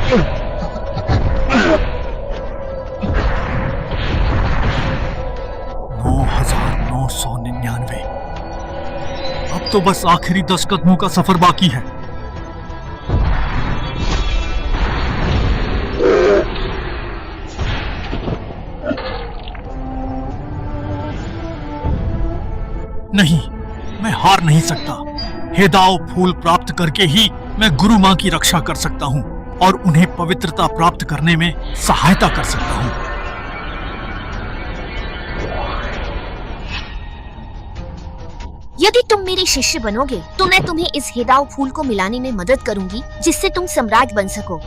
$9,999। अब तो बस आखिरी 10 कदमों का सफर बाकी है। नहीं, मैं हार नहीं सकता। हेदाओ फूल प्राप्त करके ही मैं गुरु मां की रक्षा कर सकता हूं और उन्हें पवित्रता प्राप्त करने में सहायता कर सकता हूं। यदि तुम मेरे शिष्य बनोगे तो मैं तुम्हें इस हेदाओ फूल को मिलाने में मदद करूंगी, जिससे तुम सम्राट बन सको।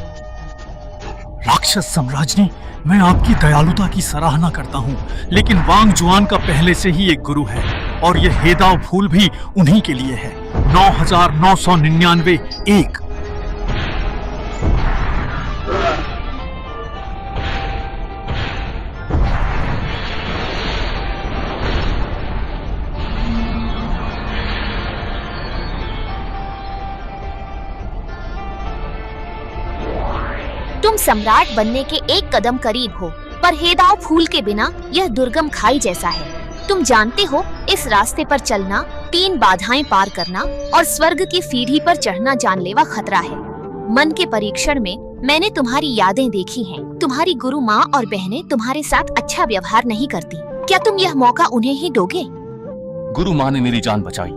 राक्षस सम्राज्ञी, मैं आपकी दयालुता की सराहना करता हूँ, लेकिन वांग जुआन का पहले से ही एक गुरु है और यह हेदाओ फूल भी उन्हीं के लिए है। 9,999 एक। तुम सम्राट बनने के एक कदम करीब हो, पर हेदाओ फूल के बिना यह दुर्गम खाई जैसा है। तुम जानते हो, इस रास्ते पर चलना, 3 बाधाएं पार करना और स्वर्ग की सीढ़ी पर चढ़ना जानलेवा खतरा है। मन के परीक्षण में मैंने तुम्हारी यादें देखी हैं। तुम्हारी गुरु माँ और बहनें तुम्हारे साथ अच्छा व्यवहार नहीं करती। क्या तुम यह मौका उन्हें ही दोगे? गुरु माँ ने मेरी जान बचाई।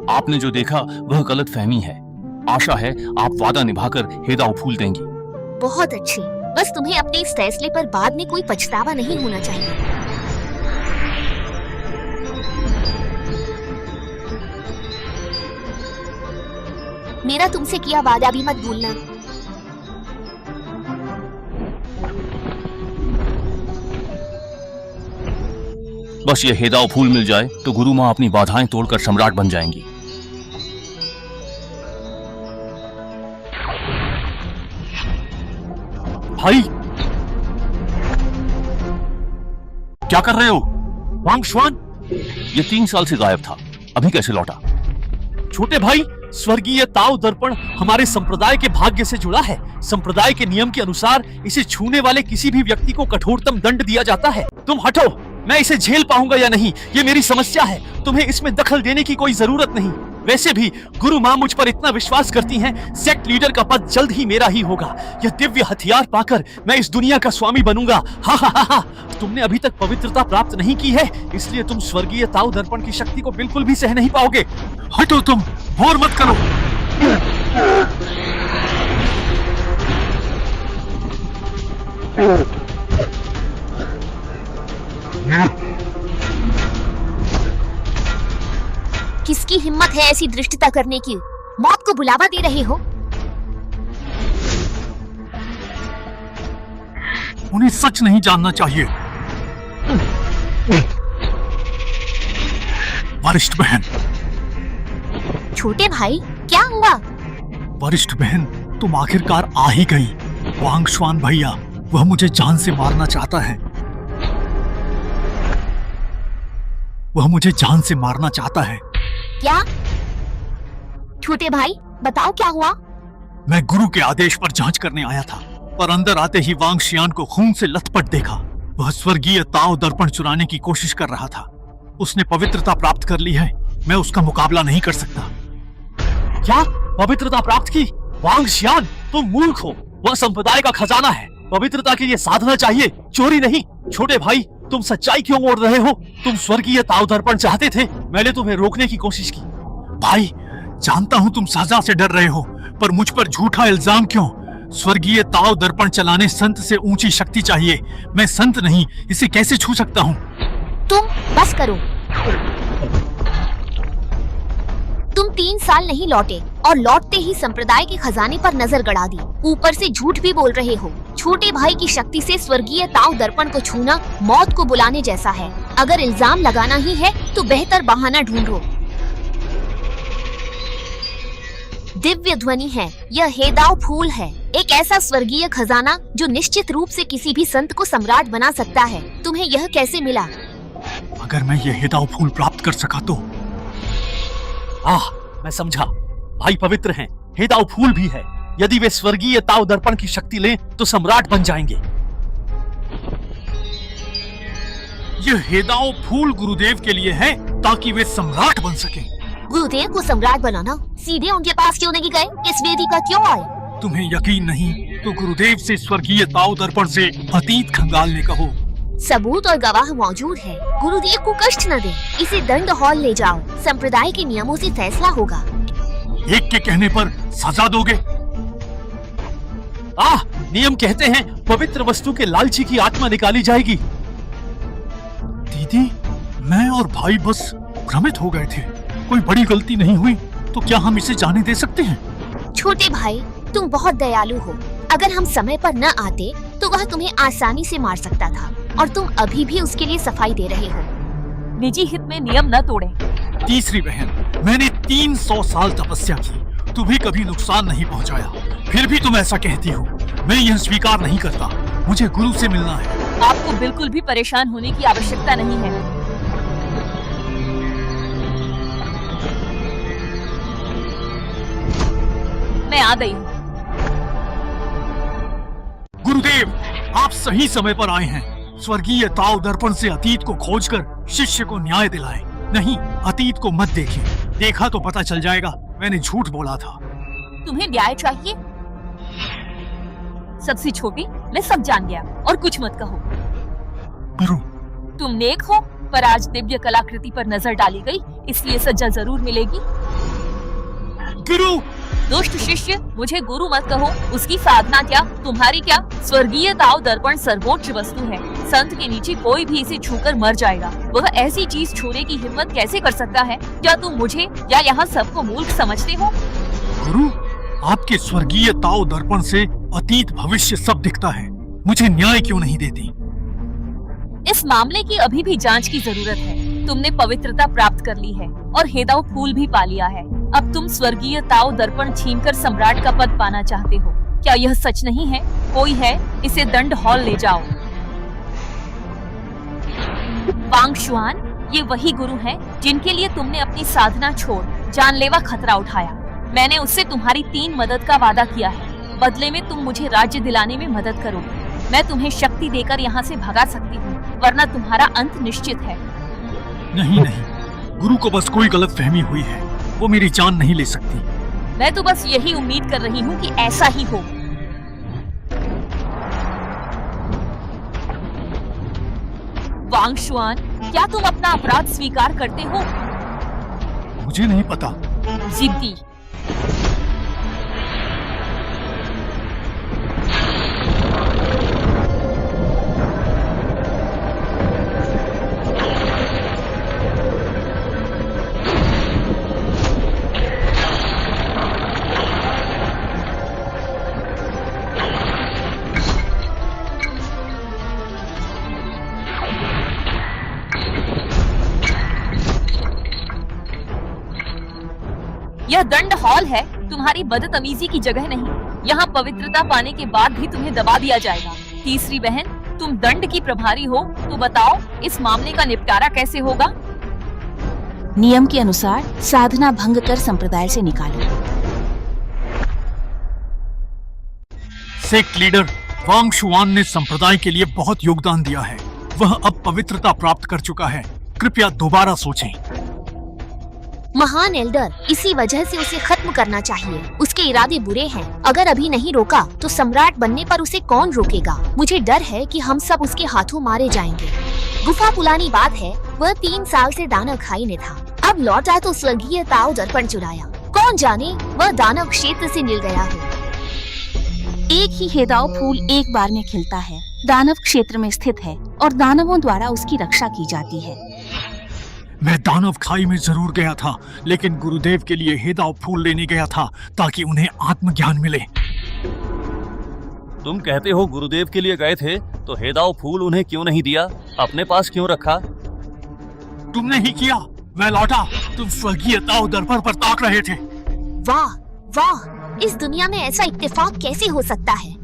आपने जो देखा वह गलत फहमी है। आशा है आप वादा निभाकर हेदाओ फूल देंगी। बहुत अच्छी। बस तुम्हें अपने इस फैसले पर बाद में कोई पछतावा नहीं होना चाहिए। मेरा तुमसे किया वादा भी मत भूलना। बस ये हेदाओ फूल मिल जाए तो गुरु माँ अपनी बाधाएं तोड़कर सम्राट बन जाएंगी। भाई, क्या कर रहे हो? वांग जुआन, ये 3 साल से गायब था, अभी कैसे लौटा? छोटे भाई, स्वर्गीय ताओ दर्पण हमारे संप्रदाय के भाग्य से जुड़ा है। संप्रदाय के नियम के अनुसार इसे छूने वाले किसी भी व्यक्ति को कठोरतम दंड दिया जाता है। तुम हटो, मैं इसे झेल पाऊंगा या नहीं ये मेरी समस्या है। तुम्हें इसमें दखल देने की कोई जरूरत नहीं। वैसे भी गुरु माँ मुझ पर इतना विश्वास करती हैं, सेक्ट लीडर का पद जल्द ही मेरा ही होगा। यह दिव्य हथियार पाकर मैं इस दुनिया का स्वामी बनूंगा। हा हा हा हा। तुमने अभी तक पवित्रता प्राप्त नहीं की है, इसलिए तुम स्वर्गीय ताओ दर्पण की शक्ति को बिल्कुल भी सह नहीं पाओगे। हटो, तुम भोर मत करो। किसकी हिम्मत है ऐसी दृष्टता करने की? मौत को बुलावा दे रहे हो? उन्हें सच नहीं जानना चाहिए। वरिष्ठ बहन। छोटे भाई, क्या हुआ? वरिष्ठ बहन, तुम आखिरकार आ ही गई। वांग जुआन भैया, वह मुझे जान से मारना चाहता है। वह मुझे जान से मारना चाहता है। क्या? छोटे भाई, बताओ क्या हुआ? मैं गुरु के आदेश पर जांच करने आया था, पर अंदर आते ही वांग शियान को खून से लथपथ देखा। वह स्वर्गीय ताओ दर्पण चुराने की कोशिश कर रहा था। उसने पवित्रता प्राप्त कर ली है, मैं उसका मुकाबला नहीं कर सकता। क्या पवित्रता प्राप्त की? वांग शियान, तुम मूर्ख हो। वह संप्रदाय का खजाना है। पवित्रता के लिए साधना चाहिए, चोरी नहीं। छोटे भाई, तुम सच्चाई क्यों मोड़ रहे हो? तुम स्वर्गीय ताओ दर्पण चाहते थे, मैंने तुम्हें रोकने की कोशिश की। भाई, जानता हूं तुम सजा से डर रहे हो, पर मुझ पर झूठा इल्जाम क्यों? स्वर्गीय ताओ दर्पण चलाने संत से ऊंची शक्ति चाहिए। मैं संत नहीं, इसे कैसे छू सकता हूँ? तुम बस करो। तुम 3 साल नहीं लौटे और लौटते ही संप्रदाय के खजाने पर नजर गड़ा दी। ऊपर से झूठ भी बोल रहे हो। छोटे भाई की शक्ति से स्वर्गीय ताओ दर्पण को छूना मौत को बुलाने जैसा है। अगर इल्जाम लगाना ही है तो बेहतर बहाना ढूंढो। दिव्य ध्वनि है, यह हेदाओ फूल है, एक ऐसा स्वर्गीय खजाना जो निश्चित रूप से किसी भी संत को सम्राट बना सकता है। तुम्हें यह कैसे मिला? अगर मैं यह हेदाओ फूल प्राप्त कर सका तो। मैं समझा। भाई पवित्र हैं, हेदाओ फूल भी है। यदि वे स्वर्गीय ताव दर्पण की शक्ति लें तो सम्राट बन जाएंगे। यह हेदाओ फूल गुरुदेव के लिए है ताकि वे सम्राट बन सकें। गुरुदेव को सम्राट बनाना सीधे उनके पास क्यों नहीं गए? इस वेदी का क्यों आए? तुम्हें यकीन नहीं तो गुरुदेव से स्वर्गीय ताव दर्पण से अतीत खंगालने कहो। सबूत और गवाह मौजूद है। गुरुदेव को कष्ट न दे, इसे दंड हॉल ले जाओ। संप्रदाय के नियमों से फैसला होगा। एक के कहने पर सजा दोगे? नियम कहते हैं पवित्र वस्तु के लालची की आत्मा निकाली जाएगी। दीदी, मैं और भाई बस भ्रमित हो गए थे। कोई बड़ी गलती नहीं हुई तो क्या हम इसे जाने दे सकते हैं? छोटे भाई, तुम बहुत दयालु हो। अगर हम समय पर न आते तो वह तुम्हें आसानी से मार सकता था और तुम अभी भी उसके लिए सफाई दे रहे हो। निजी हित में नियम न तोड़ें। तीसरी बहन, मैंने 300 साल तपस्या की, तू भी कभी नुकसान नहीं पहुंचाया, फिर भी तुम ऐसा कहती हो। मैं यह स्वीकार नहीं करता। मुझे गुरु से मिलना है। आपको बिल्कुल भी परेशान होने की आवश्यकता नहीं है। मैं आ गई हूँ। गुरुदेव, आप सही समय पर आए हैं। स्वर्गीय ताव दर्पण से अतीत को खोजकर शिष्य को न्याय दिलाएं। नहीं, अतीत को मत देखें। देखा तो पता चल जाएगा मैंने झूठ बोला था। तुम्हें न्याय चाहिए? सबसे छोटी, मैं सब जान गया और कुछ मत कहो। गुरु, तुम नेक हो, पर आज दिव्य कलाकृति पर नजर डाली गई, इसलिए सजा जरूर मिलेगी। गुरु! दुष्ट शिष्य, मुझे गुरु मत कहो। उसकी साधना क्या, तुम्हारी क्या? स्वर्गीय ताव दर्पण सर्वोच्च वस्तु है। संत के नीचे कोई भी इसे छूकर मर जाएगा। वह ऐसी चीज छूने की हिम्मत कैसे कर सकता है? क्या तुम मुझे या यहाँ सबको मूर्ख समझते हो? गुरु, आपके स्वर्गीय ताव दर्पण से अतीत भविष्य सब दिखता है। मुझे न्याय क्यों नहीं देती? इस मामले की अभी भी जांच की जरूरत है। तुमने पवित्रता प्राप्त कर ली है और हेदाओ फूल भी पा लिया है। अब तुम स्वर्गीय ताव दर्पण छीनकर सम्राट का पद पाना चाहते हो। क्या यह सच नहीं है? कोई है, इसे दंड हॉल ले जाओ। वांग शुआन, ये वही गुरु हैं जिनके लिए तुमने अपनी साधना छोड़ जानलेवा खतरा उठाया। मैंने उससे तुम्हारी 3 मदद का वादा किया है। बदले में तुम मुझे राज्य दिलाने में मदद करोगे। मैं तुम्हें शक्ति देकर यहाँ से भगा सकती हूँ, वरना तुम्हारा अंत निश्चित है। नहीं नहीं, गुरु को बस कोई गलतफहमी हुई है। वो मेरी जान नहीं ले सकती। मैं तो बस यही उम्मीद कर रही हूँ कि ऐसा ही हो। वांग शुआन, क्या तुम अपना अपराध स्वीकार करते हो? मुझे नहीं पता। जिद्दी। यह दंड हॉल है, तुम्हारी बदतमीजी की जगह नहीं। यहाँ पवित्रता पाने के बाद भी तुम्हें दबा दिया जाएगा। तीसरी बहन, तुम दंड की प्रभारी हो, तो बताओ इस मामले का निपटारा कैसे होगा? नियम के अनुसार साधना भंग कर संप्रदाय से निकालो। सेक्ट लीडर वांग शुआन ने संप्रदाय के लिए बहुत योगदान दिया है। वह अब पवित्रता प्राप्त कर चुका है। कृपया दोबारा सोचें। महान एल्डर, इसी वजह से उसे खत्म करना चाहिए। उसके इरादे बुरे हैं। अगर अभी नहीं रोका तो सम्राट बनने पर उसे कौन रोकेगा? मुझे डर है कि हम सब उसके हाथों मारे जाएंगे। गुफा पुरानी बात है, वह 3 साल से दानव खाई में था। अब लौटा तो स्वर्गीय ताव दर्पण चुराया। कौन जाने वह दानव क्षेत्र से मिल गया हो। एक ही हेदाओ फूल एक बार में खिलता है, दानव क्षेत्र में स्थित है और दानवों द्वारा उसकी रक्षा की जाती है। मैं दानव खाई में जरूर गया था, लेकिन गुरुदेव के लिए हेदाओ फूल लेने गया था ताकि उन्हें आत्मज्ञान मिले। तुम कहते हो गुरुदेव के लिए गए थे, तो हेदाओ फूल उन्हें क्यों नहीं दिया? अपने पास क्यों रखा? तुमने ही किया। मैं लौटा, तुम स्वर्गीय ताव दर्पण पर ताक रहे थे। वाह वाह, इस दुनिया में ऐसा इत्तेफाक कैसे हो सकता है?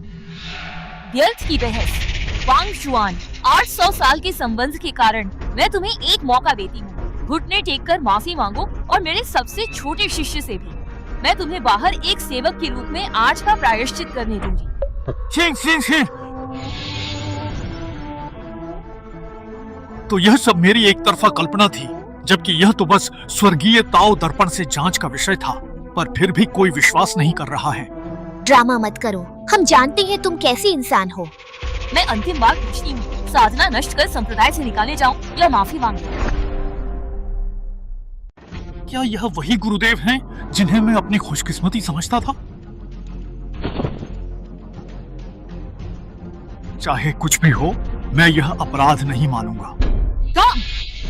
व्यर्थ की बहस। वांग शुआन, 800 साल के संबंध के कारण मैं तुम्हें एक मौका देती हूँ। घुटने टेक कर माफी मांगो और मेरे सबसे छोटे शिष्य से भी। मैं तुम्हें बाहर एक सेवक के रूप में आज का प्रायश्चित करने दूंगी। शेर शेर शेर। तो यह सब मेरी एक तरफा कल्पना थी, जबकि यह तो बस स्वर्गीय ताओ दर्पण से जांच का विषय था, पर फिर भी कोई विश्वास नहीं कर रहा है। ड्रामा मत करो, हम जानते हैं तुम कैसे इंसान हो। मैं अंतिम बार पूछती हूँ, साधना नष्ट कर संप्रदाय से निकाले जाऊं या माफी मांगूं? क्या यह वही गुरुदेव हैं जिन्हें मैं अपनी खुशकिस्मती समझता था? चाहे कुछ भी हो, मैं यह अपराध नहीं मानूंगा।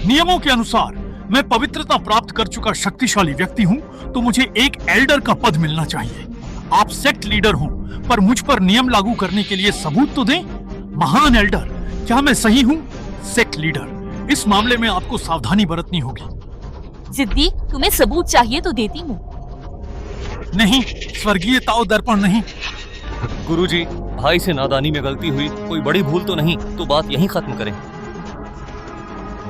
नियमों के अनुसार मैं पवित्रता प्राप्त कर चुका शक्तिशाली व्यक्ति हूँ, तो मुझे एक एल्डर का पद मिलना चाहिए। आप सेक्ट लीडर हो, पर मुझ पर नियम लागू करने के लिए सबूत तो दें। महान एल्डर, क्या मैं सही हूँ? सेक्ट लीडर, इस मामले में आपको सावधानी बरतनी होगी। जिद्दी, तुम्हें सबूत चाहिए तो देती हूँ। नहीं, स्वर्गीय ताओ दर्पण नहीं। गुरुजी, भाई से नादानी में गलती हुई, कोई बड़ी भूल तो नहीं, तो बात यहीं खत्म करें।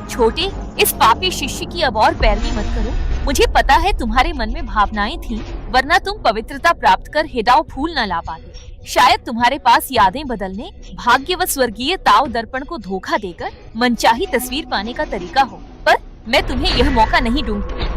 छोटे, इस पापी शिष्य की अब और पैरवी मत करो। मुझे पता है तुम्हारे मन में भावनाएं थीं, वरना तुम पवित्रता प्राप्त कर हेदाओ फूल न ला पाते। शायद तुम्हारे पास यादें बदलने, भाग्य व स्वर्गीय ताओ दर्पण को धोखा देकर मनचाही तस्वीर पाने का तरीका हो, पर मैं तुम्हें यह मौका नहीं दूंगी।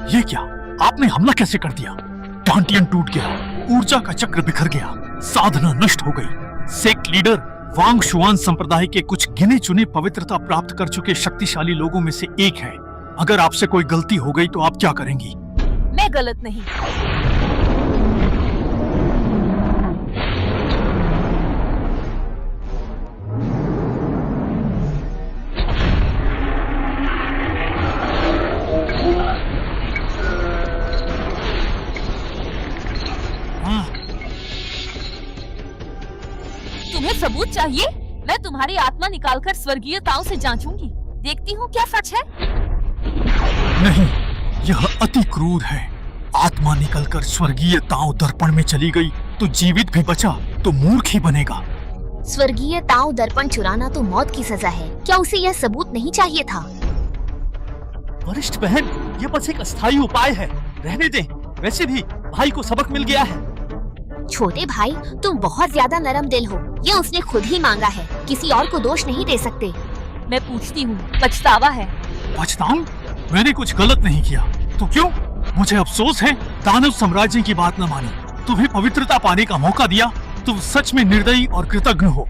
ये क्या? आपने हमला कैसे कर दिया? डांटियन टूट गया, ऊर्जा का चक्र बिखर गया, साधना नष्ट हो गई। सेक्ट लीडर वांग शुआन संप्रदाय के कुछ गिने चुने पवित्रता प्राप्त कर चुके शक्तिशाली लोगों में से एक है। अगर आपसे कोई गलती हो गई तो आप क्या करेंगी? मैं गलत नहीं। तुम्हें सबूत चाहिए? मैं तुम्हारी आत्मा निकालकर स्वर्गीय ताओ से जांचूंगी, देखती हूँ क्या सच है। नहीं, यह अति क्रूर है। आत्मा निकलकर स्वर्गीय ताओ दर्पण में चली गई तो जीवित भी बचा तो मूर्ख ही बनेगा। स्वर्गीय ताओ दर्पण चुराना तो मौत की सजा है, क्या उसे यह सबूत नहीं चाहिए था? वरिष्ठ बहन, ये बस एक अस्थायी उपाय है, रहने दें। वैसे भी भाई को सबक मिल गया है। छोटे भाई, तुम बहुत ज्यादा नरम दिल हो। ये उसने खुद ही मांगा है, किसी और को दोष नहीं दे सकते। मैं पूछती हूँ, पछतावा है? पछताऊं? मैंने कुछ गलत नहीं किया, तो क्यों? मुझे अफसोस है दानव साम्राज्य की बात न मानी, तुम्हें पवित्रता पाने का मौका दिया। तुम सच में निर्दयी और कृतज्ञ हो।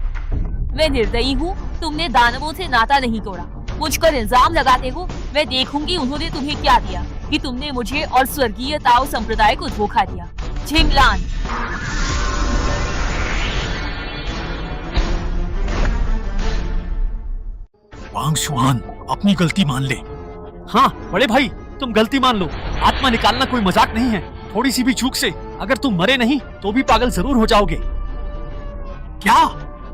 मैं निर्दयी हूँ? तुमने दानवों से नाता नहीं तोड़ा, मुझ पर इल्जाम लगाते हो। मैं देखूंगी उन्होंने तुम्हें क्या दिया, कि तुमने मुझे और स्वर्गीय ताओ संप्रदाय को धोखा दिया। झिंगलान। वांग शुआन, अपनी गलती मान ले। हाँ बड़े भाई, तुम गलती मान लो। आत्मा निकालना कोई मजाक नहीं है। थोड़ी सी भी चूक से अगर तुम मरे नहीं तो भी पागल जरूर हो जाओगे। क्या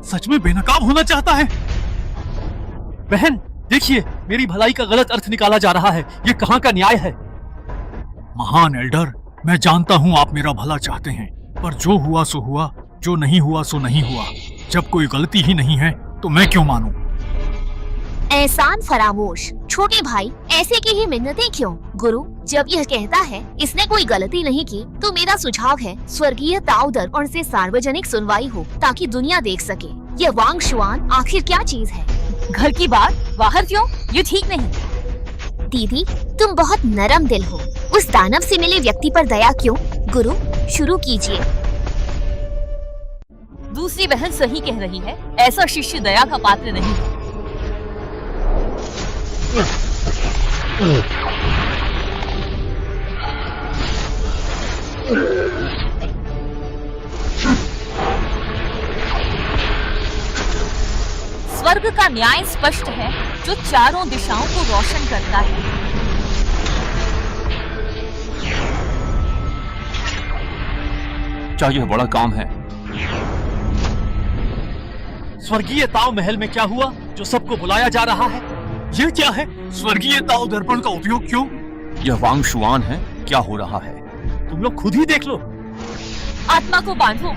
सच में बेनकाब होना चाहता है? बहन देखिए, मेरी भलाई का गलत अर्थ निकाला जा रहा है। ये कहाँ का न्याय है? महान एल्डर, मैं जानता हूँ आप मेरा भला चाहते हैं, पर जो हुआ सो हुआ, जो नहीं हुआ सो नहीं हुआ। जब कोई गलती ही नहीं है तो मैं क्यों मानूं? एहसान फरामोश। छोटे भाई, ऐसे की ही मिन्नतें क्यों? गुरु जब यह कहता है इसने कोई गलती नहीं की, तो मेरा सुझाव है स्वर्गीय ताओ दर्पण से सार्वजनिक सुनवाई हो, ताकि दुनिया देख सके यह वांग शुआन आखिर क्या चीज है। घर की बात बाहर क्यों? ये ठीक नहीं। दीदी, तुम बहुत नरम दिल हो। उस दानव से मिले व्यक्ति पर दया क्यों? गुरु शुरू कीजिए। दूसरी बहन सही कह रही है, ऐसा शिष्य दया का पात्र नहीं है। स्वर्ग का न्याय स्पष्ट है, जो चारों दिशाओं को रोशन करता है। क्या यह बड़ा काम है? स्वर्गीय ताओ महल में क्या हुआ जो सबको बुलाया जा रहा है? यह क्या है? स्वर्गीय ताओ दर्पण का उपयोग क्यों? यह वांग शुआन है, क्या हो रहा है? तुम लोग खुद ही देख लो। आत्मा को बांधो।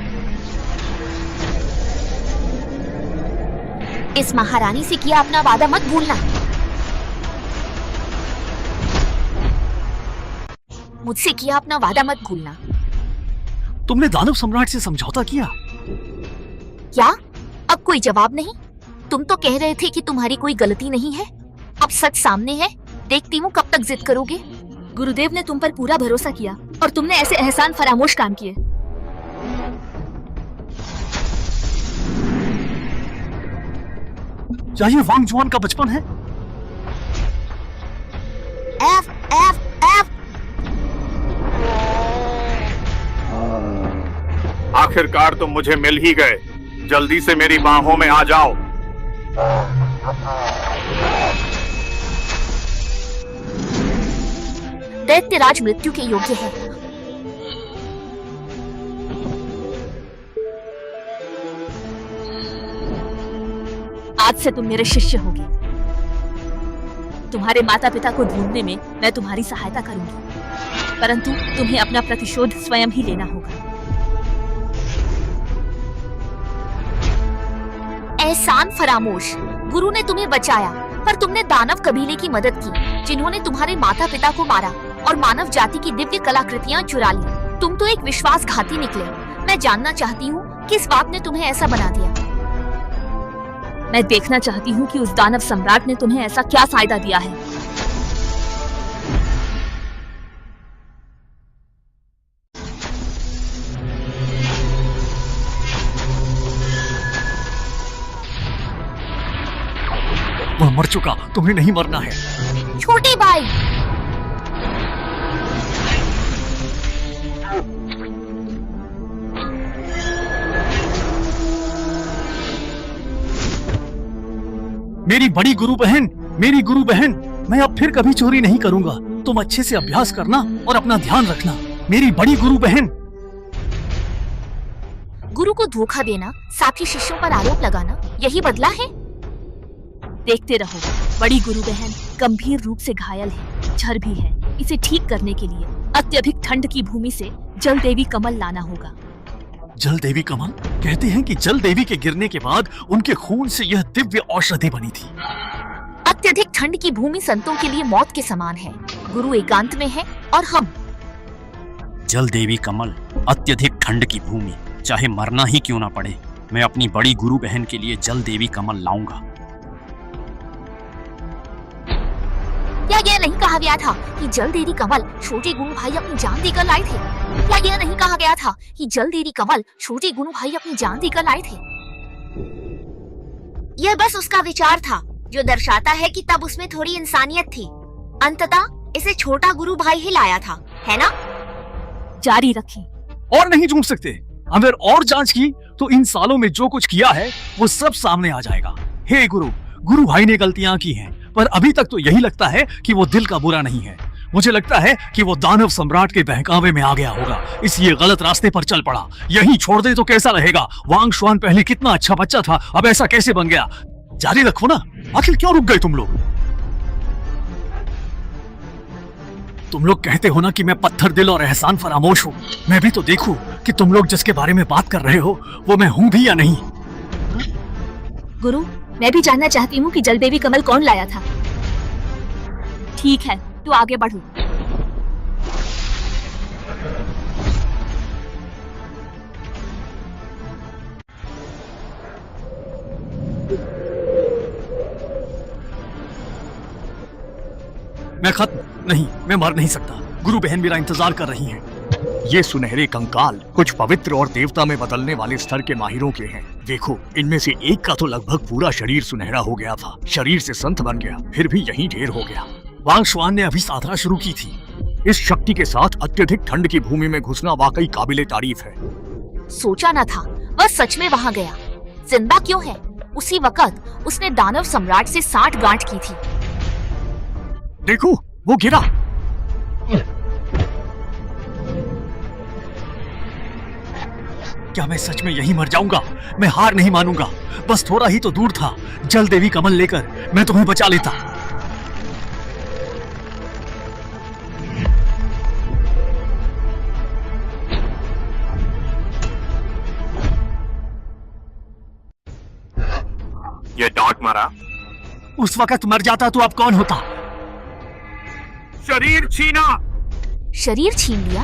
इस महारानी से किया अपना वादा मत भूलना। मुझसे किया अपना वादा मत भूलना। तुमने दानव सम्राट से समझौता किया? क्या? अब कोई जवाब नहीं? तुम तो कह रहे थे कि तुम्हारी कोई गलती नहीं है। अब सच सामने है, देखती हूँ कब तक जिद करोगे। गुरुदेव ने तुम पर पूरा भरोसा किया और तुमने ऐसे एहसान फरामोश काम किए। क्या ये वांग जुआन का बचपन है? F F F. आखिरकार तुम मुझे मिल ही गए। जल्दी से मेरी बाहों में आ जाओ। दैत्यराज मृत्यु के योग्य है। आज से तुम मेरे शिष्य होगे। तुम्हारे माता पिता को ढूंढने में मैं तुम्हारी सहायता करूंगी, परंतु तुम्हें अपना प्रतिशोध स्वयं ही लेना होगा। एहसान फरामोश। गुरु ने तुम्हें बचाया, पर तुमने दानव कबीले की मदद की, जिन्होंने तुम्हारे माता पिता को मारा और मानव जाति की दिव्य कलाकृतियां चुरा ली। तुम तो एक विश्वासघाती निकले। मैं जानना चाहती हूँ किस बात ने तुम्हें ऐसा बना दिया। मैं देखना चाहती हूँ कि उस दानव सम्राट ने तुम्हें ऐसा क्या फायदा दिया है। वह मर चुका, तुम्हें नहीं मरना है। छोटे भाई, मेरी बड़ी गुरु बहन, मेरी गुरु बहन, मैं अब फिर कभी चोरी नहीं करूंगा। तुम अच्छे से अभ्यास करना और अपना ध्यान रखना। मेरी बड़ी गुरु बहन। गुरु को धोखा देना, साथी शिष्यों पर आरोप लगाना, यही बदला है? देखते रहो। बड़ी गुरु बहन गंभीर रूप से घायल है, झर भी है। इसे ठीक करने के लिए अत्यधिक ठंड की भूमि से जल देवी कमल लाना होगा। जल देवी कमल? कहते हैं कि जल देवी के गिरने के बाद उनके खून से यह दिव्य औषधि बनी थी। अत्यधिक ठंड की भूमि संतों के लिए मौत के समान है। गुरु एकांत में है और हम। जल देवी कमल, अत्यधिक ठंड की भूमि, चाहे मरना ही क्यों ना पड़े, मैं अपनी बड़ी गुरु बहन के लिए जल देवी कमल लाऊंगा। क्या यह नहीं कहा गया था कि जल देवी कमल छोटे गुरु भाई अपनी जान देकर लाए थे? क्या यह नहीं कहा गया था कि जल देवी कमल छोटे गुरु भाई अपनी जान देकर लाए थे? यह बस उसका विचार था, जो दर्शाता है कि तब उसमें थोड़ी इंसानियत थी। अंततः इसे छोटा गुरु भाई ही लाया था, है ना? जारी रखें। और नहीं झूठ सकते। अगर और जांच की तो इन सालों में जो कुछ किया है वो सब सामने आ जाएगा। हे गुरु, गुरु भाई ने गलतियां की हैं, पर अभी तक तो यही लगता है कि वो दिल का बुरा नहीं है। मुझे लगता है कि वो दानव सम्राट के बहकावे में आ गया होगा, इसलिए गलत रास्ते पर चल पड़ा। यहीं छोड़ दे तो कैसा रहेगा? वांग शुआन पहले कितना अच्छा बच्चा था, अब ऐसा कैसे बन गया? जारी रखो ना। आखिर क्यों रुक गए तुम लोग? तुम लोग कहते हो ना कि मैं पत्थर दिल और एहसान फरामोश हूँ। मैं भी तो देखूं कि तुम लोग जिसके बारे में बात कर रहे हो वो मैं हूँ भी या नहीं। गुरु, मैं भी जानना चाहती हूँ कि जल देवी कमल कौन लाया था। ठीक है, तू आगे बढ़ो। मैं खत्म नहीं, मैं मर नहीं सकता। गुरु बहन मेरा इंतजार कर रही हैं। ये सुनहरे कंकाल कुछ पवित्र और देवता में बदलने वाले स्तर के माहिरों के हैं। देखो, इनमें से एक का तो लगभग पूरा शरीर सुनहरा हो गया था, शरीर से संत बन गया, फिर भी यहीं ढेर हो गया। वांग शुआन ने अभी साधना शुरू की थी। इस शक्ति के साथ अत्यधिक ठंड की भूमि में घुसना वाकई काबिले तारीफ है। सोचा न था वह सच में वहां गया। जिंदा क्यों है? उसी वक्त उसने दानव सम्राट से 60 गांठ की थी। देखो, वो गिरा। क्या मैं सच में यहीं मर जाऊंगा? मैं हार नहीं मानूंगा। बस थोड़ा ही तो दूर था। जल देवी कमल लेकर मैं तुम्हें बचा लेता। ये डांट मारा। उस वक्त मर जाता तो अब कौन होता? शरीर छीना। शरीर छीन लिया,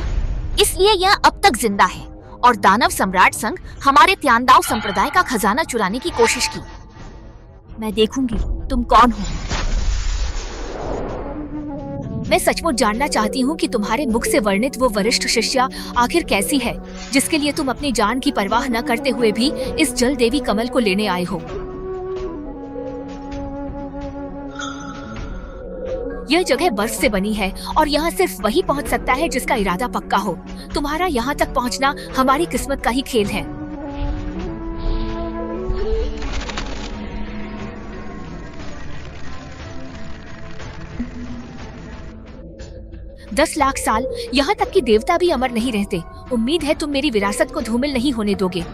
इसलिए यह अब तक जिंदा है और दानव सम्राट संग हमारे त्यांदाव संप्रदाय का खजाना चुराने की कोशिश की। मैं देखूंगी तुम कौन हो। मैं सचमुच जानना चाहती हूँ कि तुम्हारे मुख से वर्णित वो वरिष्ठ शिष्या आखिर कैसी है, जिसके लिए तुम अपनी जान की परवाह न करते हुए भी इस जल देवी कमल को लेने आए हो। यह जगह बर्फ से बनी है और यहाँ सिर्फ वही पहुँच सकता है जिसका इरादा पक्का हो। तुम्हारा यहाँ तक पहुँचना हमारी किस्मत का ही खेल है। दस लाख साल, यहाँ तक कि देवता भी अमर नहीं रहते। उम्मीद है तुम मेरी विरासत को धूमिल नहीं होने दोगे।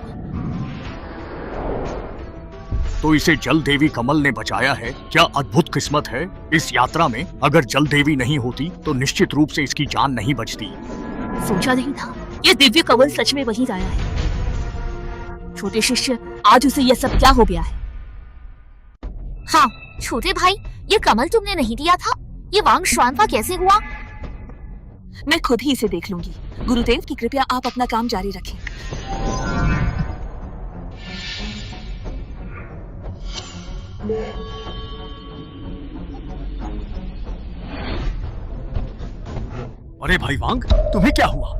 तो इसे जल देवी कमल ने बचाया है। क्या अद्भुत किस्मत है इस यात्रा में। अगर जल देवी नहीं होती तो निश्चित रूप से इसकी जान नहीं बचती। सोचा नहीं था ये दिव्य कमल सच में वहीं आया है। छोटे शिष्य, आज उसे यह सब क्या हो गया है? हाँ छोटे भाई, ये कमल तुमने नहीं दिया था, ये वांग शुआन का कैसे हुआ? मैं खुद ही इसे देख लूंगी। गुरुदेव की कृपया आप अपना काम जारी रखें। अरे भाई वांग, तुम्हें क्या हुआ?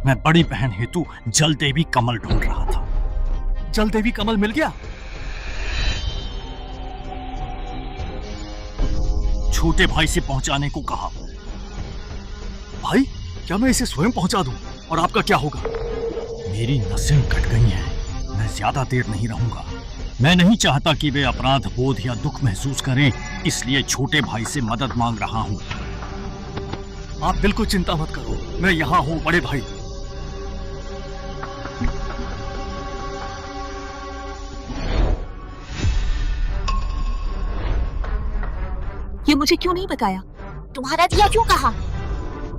मैं बड़ी बहन हेतु जल देवी कमल ढूंढ रहा था। जल देवी कमल मिल गया? छोटे भाई से पहुंचाने को कहा। भाई, क्या मैं इसे स्वयं पहुंचा दूं? और आपका क्या होगा? मेरी नसें कट गई हैं। मैं ज्यादा देर नहीं रहूंगा। मैं नहीं चाहता कि वे अपराध बोध या दुख महसूस करें, इसलिए छोटे भाई से मदद मांग रहा हूं। आप बिल्कुल चिंता मत करो, मैं यहाँ हूँ बड़े भाई। ये मुझे क्यों नहीं बताया? तुम्हारा दिया क्यों कहा?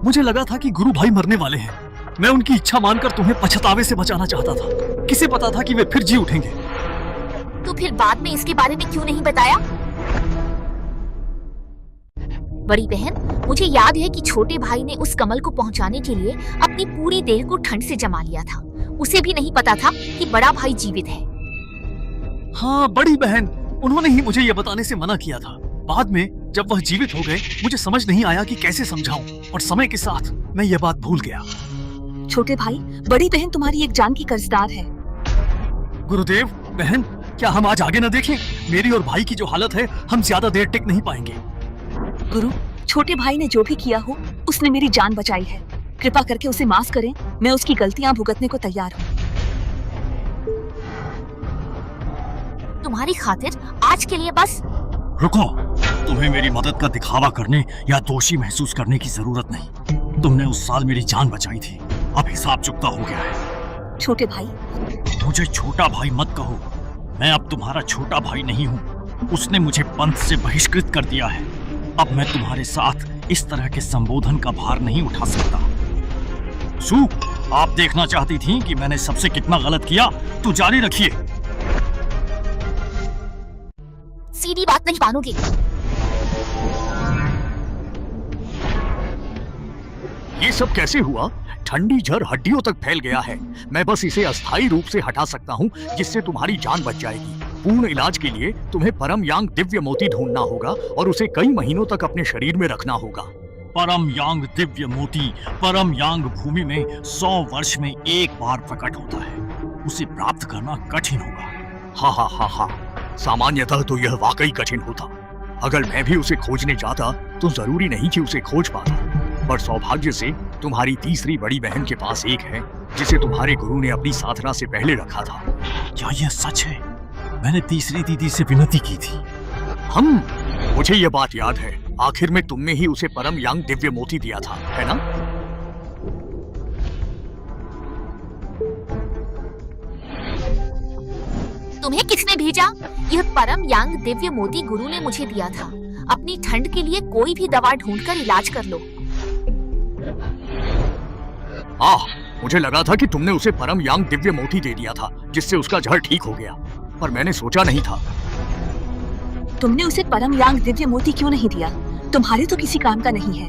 मुझे लगा था कि गुरु भाई मरने वाले हैं। मैं उनकी इच्छा मानकर तुम्हें पछतावे से बचाना चाहता था। किसे पता था कि वे फिर जी उठेंगे। तो फिर बाद में इसके बारे में क्यों नहीं बताया? बड़ी बहन, मुझे याद है कि छोटे भाई ने उस कमल को पहुंचाने के लिए अपनी पूरी देह को ठंड से जमा लिया था। उसे भी नहीं पता था कि बड़ा भाई जीवित है। हाँ बड़ी बहन, उन्होंने ही मुझे यह बताने से मना किया था। बाद में जब वह जीवित हो गए, मुझे समझ नहीं आया कि कैसे समझाऊं, और समय के साथ मैं यह बात भूल गया। छोटे भाई, बड़ी बहन तुम्हारी एक जान की कर्जदार है। गुरुदेव, बहन, क्या हम आज आगे न देखें? मेरी और भाई की जो हालत है, हम ज्यादा देर टिक नहीं पाएंगे। गुरु, छोटे भाई ने जो भी किया हो, उसने मेरी जान बचाई है। कृपा करके उसे माफ करें। मैं उसकी गलतियां भुगतने को तैयार हूँ। तुम्हारी खातिर आज के लिए बस। रुको, तुम्हें मेरी मदद का दिखावा करने या दोषी महसूस करने की जरूरत नहीं। तुमने उस साल मेरी जान बचाई थी, अब हिसाब चुकता हो गया है। छोटे भाई, मुझे छोटा भाई मत कहो। मैं अब तुम्हारा छोटा भाई नहीं हूँ। उसने मुझे पंथ से बहिष्कृत कर दिया है। अब मैं तुम्हारे साथ इस तरह के संबोधन का भार नहीं उठा सकता। सू, आप देखना चाहती थी कि मैंने सबसे कितना गलत किया, तो जारी रखिए। सीधी बात नहीं मानोगे। ये सब कैसे हुआ? ठंडी जर हड्डियों तक फैल गया है। मैं बस इसे अस्थायी रूप से हटा सकता हूँ, जिससे तुम्हारी जान बच जाएगी। पूर्ण इलाज के लिए तुम्हें परम यांग दिव्य मोती ढूंढना होगा और उसे कई महीनों तक अपने शरीर में रखना होगा। परम यांग दिव्य मोती परम यांग भूमि में 100 वर्ष में एक बार प्रकट होता है। उसे प्राप्त करना कठिन होगा। हाँ हाँ हाँ हाँ, सामान्यतः तो यह वाकई कठिन होता। अगर मैं भी उसे खोजने जाता तो जरूरी नहीं कि उसे खोज पाता, पर सौभाग्य से तुम्हारी तीसरी बड़ी बहन के पास एक है, जिसे तुम्हारे गुरु ने अपनी साधना से पहले रखा था। क्या यह सच है? मैंने तीसरी दीदी से विनती की थी। मुझे यह बात याद है। आखिर में तुमने ही उसे परम यांग दिव्य मोती दिया था, है ना? तुम्हें किसने भेजा? यह परम यांग दिव्य मोती गुरु ने मुझे दिया था। अपनी ठंड के लिए कोई भी दवा ढूंढकर इलाज कर लो। मुझे लगा था कि तुमने उसे परम यांग दिव्य मोती दे दिया था, जिससे उसका जहर ठीक हो गया, पर मैंने सोचा नहीं था। तुमने उसे परम यांग दिव्य मोती क्यों नहीं दिया? तुम्हारे तो किसी काम का नहीं है।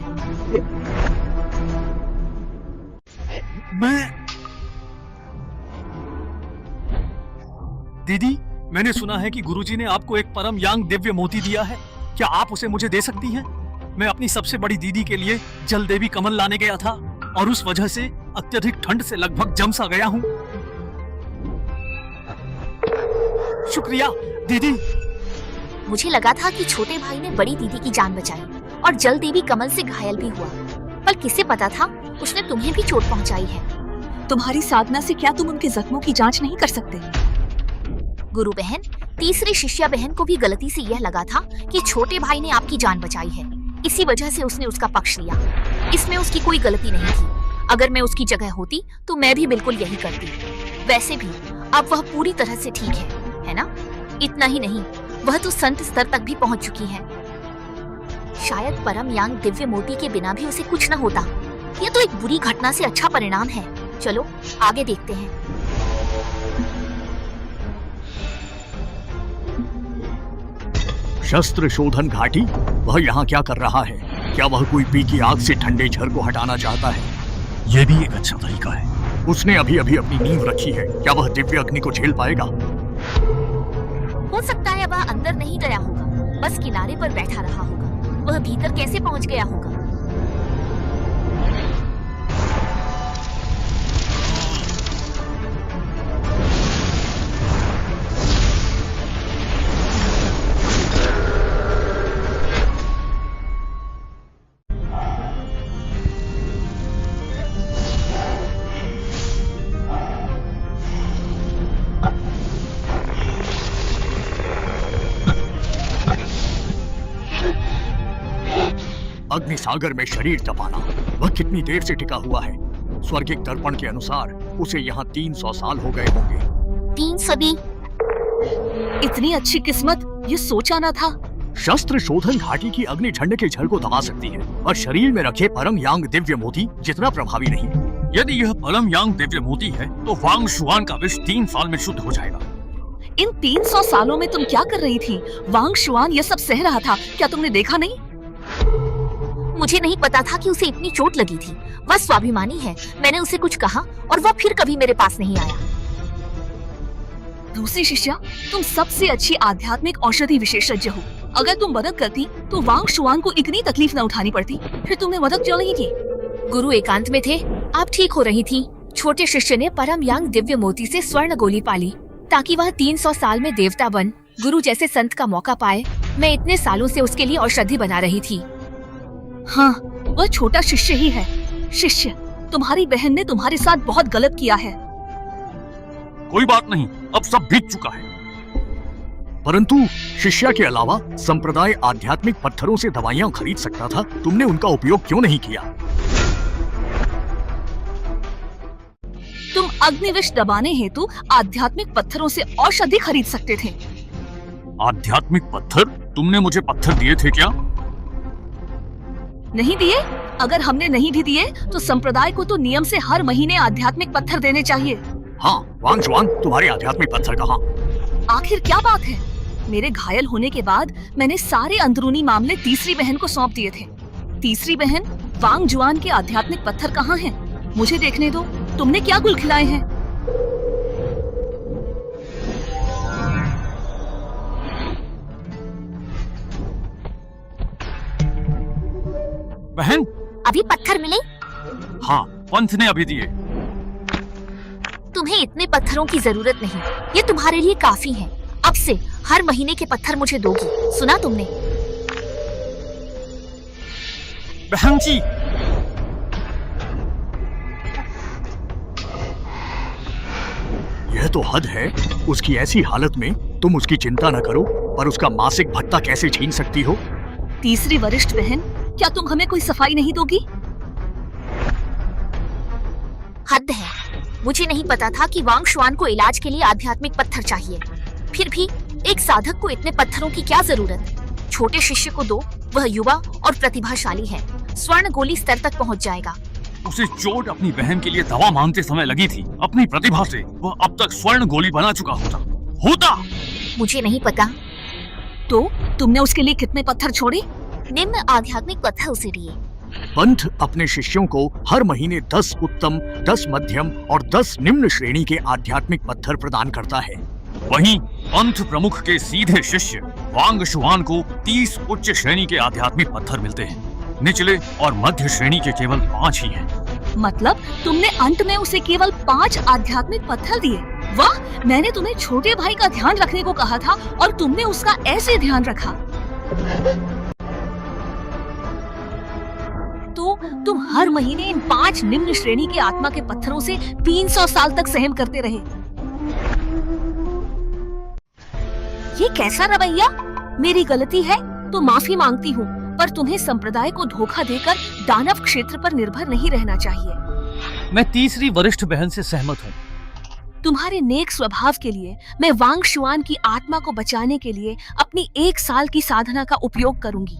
दीदी, मैंने सुना है कि गुरुजी ने आपको एक परम यांग दिव्य मोती दिया है। क्या आप उसे मुझे दे सकती हैं? मैं अपनी सबसे बड़ी दीदी के लिए जल देवी कमल लाने गया था और उस वजह से अत्यधिक ठंड से लगभग जम सा गया हूँ। शुक्रिया दीदी। मुझे लगा था कि छोटे भाई ने बड़ी दीदी की जान बचाई और जल देवी कमल से घायल भी हुआ, पर किसे पता था उसने तुम्हें भी चोट पहुंचाई है। तुम्हारी साधना से क्या तुम उनके जख्मों की जांच नहीं कर सकते? गुरु बहन, तीसरी शिष्या बहन को भी गलती से यह लगा था कि छोटे भाई ने आपकी जान बचाई है, इसी वजह से उसने उसका पक्ष लिया। इसमें उसकी कोई गलती नहीं थी। अगर मैं उसकी जगह होती तो मैं भी बिल्कुल यही करती। वैसे भी अब वह पूरी तरह से ठीक है ना? इतना ही नहीं, वह तो संत स्तर तक भी पहुंच चुकी है। शायद परम यांग दिव्य मोती के बिना भी उसे कुछ न होता। यह तो एक बुरी घटना से अच्छा परिणाम है। चलो आगे देखते हैं। शस्त्र शोधन घाटी, वह यहाँ क्या कर रहा है? क्या वह कोई पी की आग से ठंडे झर को हटाना चाहता है? यह भी एक अच्छा तरीका है। उसने अभी अभी अपनी नींव रखी है, क्या वह दिव्य अग्नि को झेल पाएगा? हो सकता है वह अंदर नहीं गया होगा, बस किनारे पर बैठा रहा होगा। वह भीतर कैसे पहुंच गया होगा? अग्निसागर में शरीर तपाना, वह कितनी देर से टिका हुआ है? स्वर्गिक दर्पण के अनुसार उसे यहाँ 300 साल हो गए होंगे। 3 सदी? इतनी अच्छी किस्मत, ये सोचा ना था। शस्त्र शोधन घाटी की अग्नि ठंड के झर को दबा सकती है और शरीर में रखे परम यांग दिव्य मोती जितना प्रभावी नहीं। यदि यह परम यांग दिव्य मोती है तो वांग शुआन का विष 3 साल में शुद्ध हो जाएगा। इन 300 सालों में तुम क्या कर रही थी? वांग शुआन यह सब सह रहा था, क्या तुमने देखा नहीं? मुझे नहीं पता था कि उसे इतनी चोट लगी थी। वह स्वाभिमानी है। मैंने उसे कुछ कहा और वह फिर कभी मेरे पास नहीं आया। दूसरी शिष्या, तुम सबसे अच्छी आध्यात्मिक औषधि विशेषज्ञ हो। अगर तुम मदद करती तो वांग शुआन को इतनी तकलीफ न उठानी पड़ती। फिर तुमने मदद क्यों नहीं की? गुरु एकांत में थे, आप ठीक हो रही थी। छोटे शिष्य ने परम यांग दिव्य मोती से स्वर्ण गोली पाली ताकि वह 300 साल में देवता बन गुरु जैसे संत का मौका पाए। मैं इतने सालों से उसके लिए औषधि बना रही थी। हाँ, वह छोटा शिष्य ही है। शिष्य, तुम्हारी बहन ने तुम्हारे साथ बहुत गलत किया है। कोई बात नहीं, अब सब बीत चुका है। परंतु शिष्या के अलावा संप्रदाय आध्यात्मिक पत्थरों से दवाइयां खरीद सकता था। तुमने उनका उपयोग क्यों नहीं किया? तुम अग्निविष दबाने हेतु आध्यात्मिक पत्थरों से औषधि खरीद सकते थे। आध्यात्मिक पत्थर? तुमने मुझे पत्थर दिए थे क्या? नहीं दिए? अगर हमने नहीं भी दिए तो संप्रदाय को तो नियम से हर महीने आध्यात्मिक पत्थर देने चाहिए। हाँ, वांग शुआन, तुम्हारे आध्यात्मिक पत्थर कहाँ? आखिर क्या बात है? मेरे घायल होने के बाद मैंने सारे अंदरूनी मामले तीसरी बहन को सौंप दिए थे। तीसरी बहन, वांग जुआन के आध्यात्मिक पत्थर कहाँ हैं? मुझे देखने दो, तुमने क्या गुल खिलाए हैं? बहन, अभी पत्थर मिले? हाँ, पंथ ने अभी दिए। तुम्हें इतने पत्थरों की जरूरत नहीं, ये तुम्हारे लिए काफी है। अब से हर महीने के पत्थर मुझे दोगी, सुना तुमने? बहन जी, यह तो हद है। उसकी ऐसी हालत में तुम उसकी चिंता न करो, पर उसका मासिक भत्ता कैसे छीन सकती हो? तीसरी वरिष्ठ बहन, क्या तुम हमें कोई सफाई नहीं दोगी? हद है। मुझे नहीं पता था कि वांग शुआन को इलाज के लिए आध्यात्मिक पत्थर चाहिए। फिर भी एक साधक को इतने पत्थरों की क्या जरूरत? छोटे शिष्य को दो, वह युवा और प्रतिभाशाली है। स्वर्ण गोली स्तर तक पहुंच जाएगा। उसे चोट अपनी बहन के लिए दवा मांगते समय लगी थी। अपनी प्रतिभा से वह अब तक स्वर्ण गोली बना चुका होता। मुझे नहीं पता। तो तुमने उसके लिए कितने पत्थर छोड़े? निम्न आध्यात्मिक पत्थर उसे दिए। पंथ अपने शिष्यों को हर महीने 10 उत्तम, 10 मध्यम और 10 निम्न श्रेणी के आध्यात्मिक पत्थर प्रदान करता है। वहीं पंथ प्रमुख के सीधे शिष्य वांग शुआन को 30 उच्च श्रेणी के आध्यात्मिक पत्थर मिलते हैं। निचले और मध्य श्रेणी के केवल 5 ही हैं। मतलब तुमने अंत में उसे केवल 5 आध्यात्मिक पत्थर दिए? वाह, मैंने तुम्हें छोटे भाई का ध्यान रखने को कहा था और तुमने उसका ऐसे ध्यान रखा। तो तुम हर महीने इन 5 निम्न श्रेणी के आत्मा के पत्थरों से 300 साल तक सहन करते रहे। ये कैसा रवैया? मेरी गलती है तो माफी मांगती हूँ, पर तुम्हें संप्रदाय को धोखा देकर दानव क्षेत्र पर निर्भर नहीं रहना चाहिए। मैं तीसरी वरिष्ठ बहन से सहमत हूँ। तुम्हारे नेक स्वभाव के लिए मैं वांग शुआन की आत्मा को बचाने के लिए अपनी 1 साल की साधना का उपयोग करूंगी।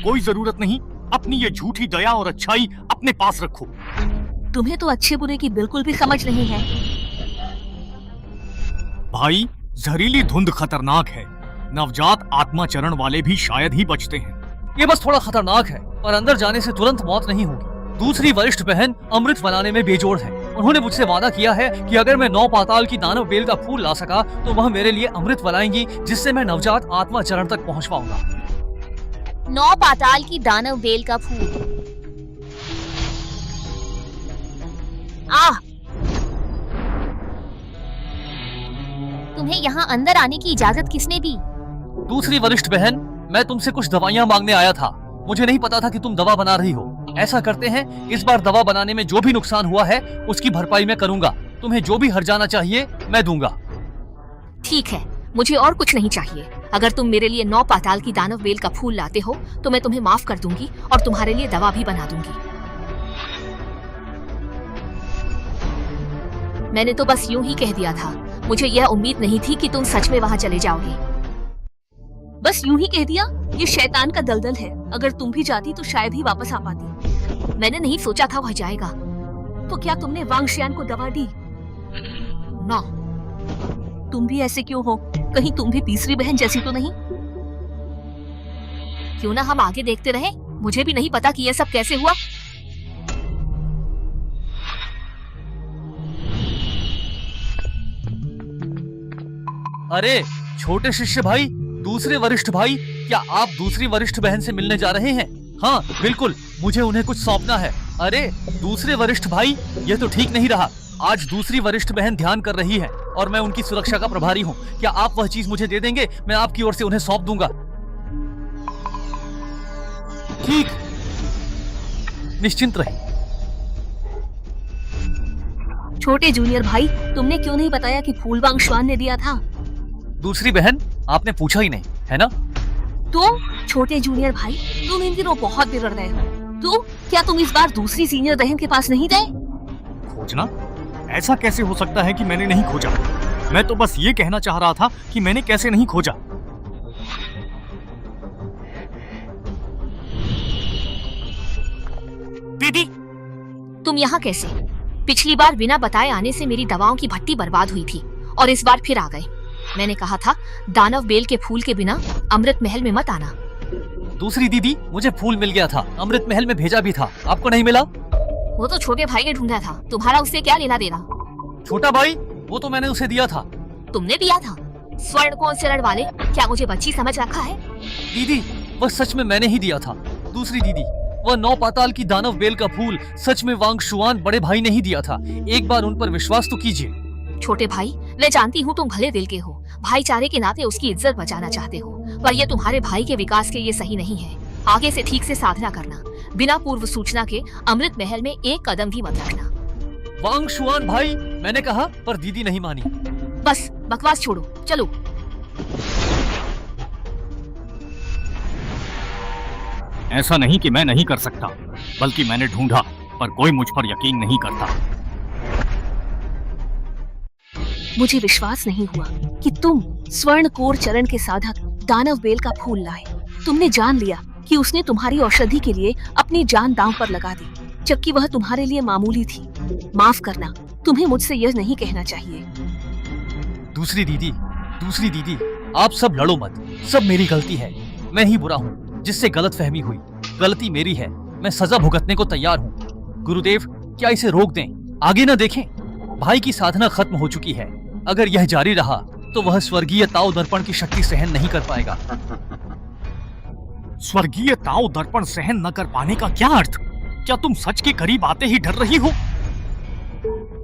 कोई जरूरत नहीं, अपनी ये झूठी दया और अच्छाई अपने पास रखो। तुम्हें तो अच्छे बुरे की बिल्कुल भी समझ नहीं है। भाई, जहरीली धुंध खतरनाक है। नवजात आत्मा चरण वाले भी शायद ही बचते हैं। ये बस थोड़ा खतरनाक है, पर अंदर जाने से तुरंत मौत नहीं होगी। दूसरी वरिष्ठ बहन अमृत बनाने में बेजोड़ है। उन्होंने मुझसे वादा किया है कि अगर मैं 9 पाताल की दानव बेल का फूल ला सका तो वह मेरे लिए अमृत बनाएंगी, जिससे मैं नवजात आत्मा चरण तक पहुंच पाऊंगा। 9 पाताल की दानव बेल का फूल। तुम्हें यहाँ अंदर आने की इजाजत किसने दी? दूसरी वरिष्ठ बहन, मैं तुमसे कुछ दवाइयाँ मांगने आया था। मुझे नहीं पता था कि तुम दवा बना रही हो। ऐसा करते हैं, इस बार दवा बनाने में जो भी नुकसान हुआ है उसकी भरपाई मैं करूंगा। तुम्हें जो भी हर्जाना चाहिए मैं दूंगा। ठीक है, मुझे और कुछ नहीं चाहिए। अगर तुम मेरे लिए 9 पाताल की दानव बेल का फूल लाते हो तो मैं तुम्हें माफ कर दूंगी और तुम्हारे लिए दवा भी बना दूंगी। मैंने तो बस यूं ही कह दिया था। मुझे यह उम्मीद नहीं थी कि तुम सच में वहां चले जाओगे। बस यूं ही कह दिया? ये शैतान का दलदल है। अगर तुम भी जाती तो शायद ही वापस आ पाती। मैंने नहीं सोचा था वह जाएगा। तो क्या तुमने वांग शुआन को दवा दी? ना। तुम भी ऐसे क्यों हो? कहीं तुम भी तीसरी बहन जैसी तो नहीं? क्यों ना हम आगे देखते रहे? मुझे भी नहीं पता कि यह सब कैसे हुआ। अरे छोटे शिष्य भाई, दूसरे वरिष्ठ भाई, क्या आप दूसरी वरिष्ठ बहन से मिलने जा रहे हैं? हाँ बिल्कुल, मुझे उन्हें कुछ सौंपना है। अरे दूसरे वरिष्ठ भाई, ये तो ठीक नहीं रहा। आज दूसरी वरिष्ठ बहन ध्यान कर रही है और मैं उनकी सुरक्षा का प्रभारी हूँ। क्या आप वह चीज मुझे दे देंगे? मैं आपकी ओर से उन्हें सौंप दूंगा। ठीक, निश्चिंत रहिए। छोटे जूनियर भाई, तुमने क्यों नहीं बताया कि फूल वांग शुआन ने दिया था? दूसरी बहन, आपने पूछा ही नहीं, है ना? तो छोटे जूनियर भाई, तुम इन दिनों बहुत बिगड़ गए हो। तो क्या तुम इस बार दूसरी सीनियर बहन के पास नहीं गए? खोजना? ऐसा कैसे हो सकता है कि मैंने नहीं खोजा? मैं तो बस ये कहना चाह रहा था कि मैंने कैसे नहीं खोजा। दीदी, तुम यहाँ कैसे? पिछली बार बिना बताए आने से मेरी दवाओं की भट्टी बर्बाद हुई थी और इस बार फिर आ गए। मैंने कहा था दानव बेल के फूल के बिना अमृत महल में मत आना। दूसरी दीदी, मुझे फूल मिल गया था, अमृत महल में भेजा भी था। आपको नहीं मिला? वो तो छोटे भाई ने ढूंढा था, तुम्हारा उससे क्या लेना देना? छोटा भाई, वो तो मैंने उसे दिया था। तुमने दिया था? स्वर्ण कौन चरण वाले, क्या मुझे बच्ची समझ रखा है? दीदी, वह सच में मैंने ही दिया था। दूसरी दीदी, वह 9 पाताल की दानव बेल का फूल सच में वांग शुआन बड़े भाई ने ही दिया था। एक बार उन पर विश्वास तो कीजिए। छोटे भाई, मैं जानती हूँ तुम भले दिल के हो, भाईचारे के नाते उसकी इज्जत बचाना चाहते हो, पर यह तुम्हारे भाई के विकास के लिए सही नहीं है। आगे से ठीक से साधना करना, बिना पूर्व सूचना के अमृत महल में एक कदम भी मत रखना। वांग शुआन भाई, मैंने कहा, पर दीदी नहीं मानी। बस बकवास छोड़ो, चलो। ऐसा नहीं कि मैं नहीं कर सकता, बल्कि मैंने ढूंढा, पर कोई मुझ पर यकीन नहीं करता। मुझे विश्वास नहीं हुआ कि तुम स्वर्ण कोर चरण के साधक दानव बेल का फूल लाए। तुमने जान लिया कि उसने तुम्हारी औषधि के लिए अपनी जान दांव पर लगा दी, जबकि वह तुम्हारे लिए मामूली थी। माफ करना, तुम्हें मुझसे यह नहीं कहना चाहिए। दूसरी दीदी, दूसरी दीदी, आप सब लड़ो मत, सब मेरी गलती है। मैं ही बुरा हूँ जिससे गलत फहमी हुई। गलती मेरी है, मैं सजा भुगतने को तैयार हूँ। गुरुदेव, क्या इसे रोक दें, आगे न देखें? भाई की साधना खत्म हो चुकी है। अगर यह जारी रहा तो वह स्वर्गीय ताओ दर्पण की शक्ति सहन नहीं कर पाएगा। स्वर्गीय ताओ दर्पण सहन न कर पाने का क्या अर्थ? क्या तुम सच के करीब आते ही डर रही हो?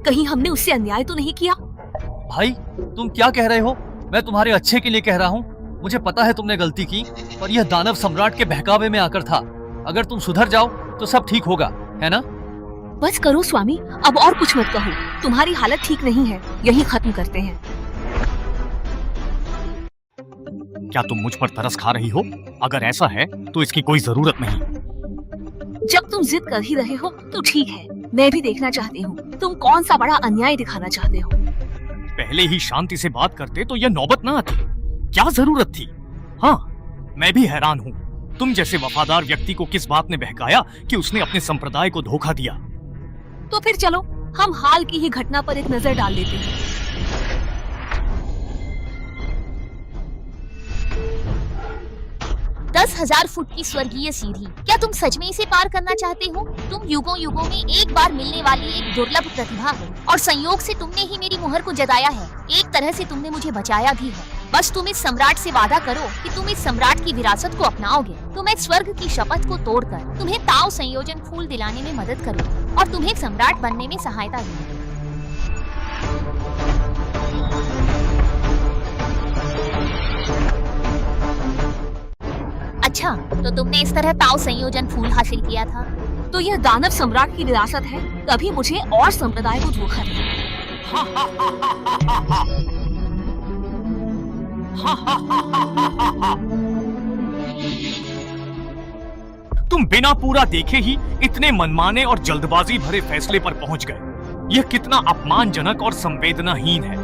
कहीं हमने उससे अन्याय तो नहीं किया? भाई, तुम क्या कह रहे हो? मैं तुम्हारे अच्छे के लिए कह रहा हूँ। मुझे पता है तुमने गलती की, पर यह दानव सम्राट के बहकावे में आकर था। अगर तुम सुधर जाओ तो सब ठीक होगा, है ना? बस करो स्वामी, अब और कुछ मत कहो। तुम्हारी हालत ठीक नहीं है, यही खत्म करते हैं। क्या तुम मुझ पर तरस खा रही हो? अगर ऐसा है तो इसकी कोई जरूरत नहीं। जब तुम जिद कर ही रहे हो तो ठीक है, मैं भी देखना चाहती हूँ तुम कौन सा बड़ा अन्याय दिखाना चाहते हो। पहले ही शांति से बात करते तो यह नौबत ना आती। क्या जरूरत थी? हाँ, मैं भी हैरान हूँ। तुम जैसे वफादार व्यक्ति को किस बात ने बहकाया कि उसने अपने संप्रदाय को धोखा दिया? तो फिर चलो हम हाल की ही घटना पर एक नजर डाल लेते हैं। दस 10,000 फुट की स्वर्गीय सीढ़ी, क्या तुम सच में इसे पार करना चाहते हो? तुम युगों युगों में एक बार मिलने वाली एक दुर्लभ प्रतिभा हो और संयोग से तुमने ही मेरी मुहर को जगाया है। एक तरह से तुमने मुझे बचाया भी है। बस तुम इस सम्राट से वादा करो कि तुम इस सम्राट की विरासत को अपनाओगे तो मैं स्वर्ग की शपथ को तोड़कर तुम्हें ताओ संयोजन फूल दिलाने में मदद करूंगी और तुम्हें सम्राट बनने में सहायता दूंगी। अच्छा, तो तुमने इस तरह ताओ संयोजन फूल हासिल किया था? तो यह दानव सम्राट की विरासत है, तभी मुझे और संप्रदाय को धोखा दिया। तुम बिना पूरा देखे ही इतने मनमाने और जल्दबाजी भरे फैसले पर पहुंच गए। यह कितना अपमानजनक और संवेदनाहीन है।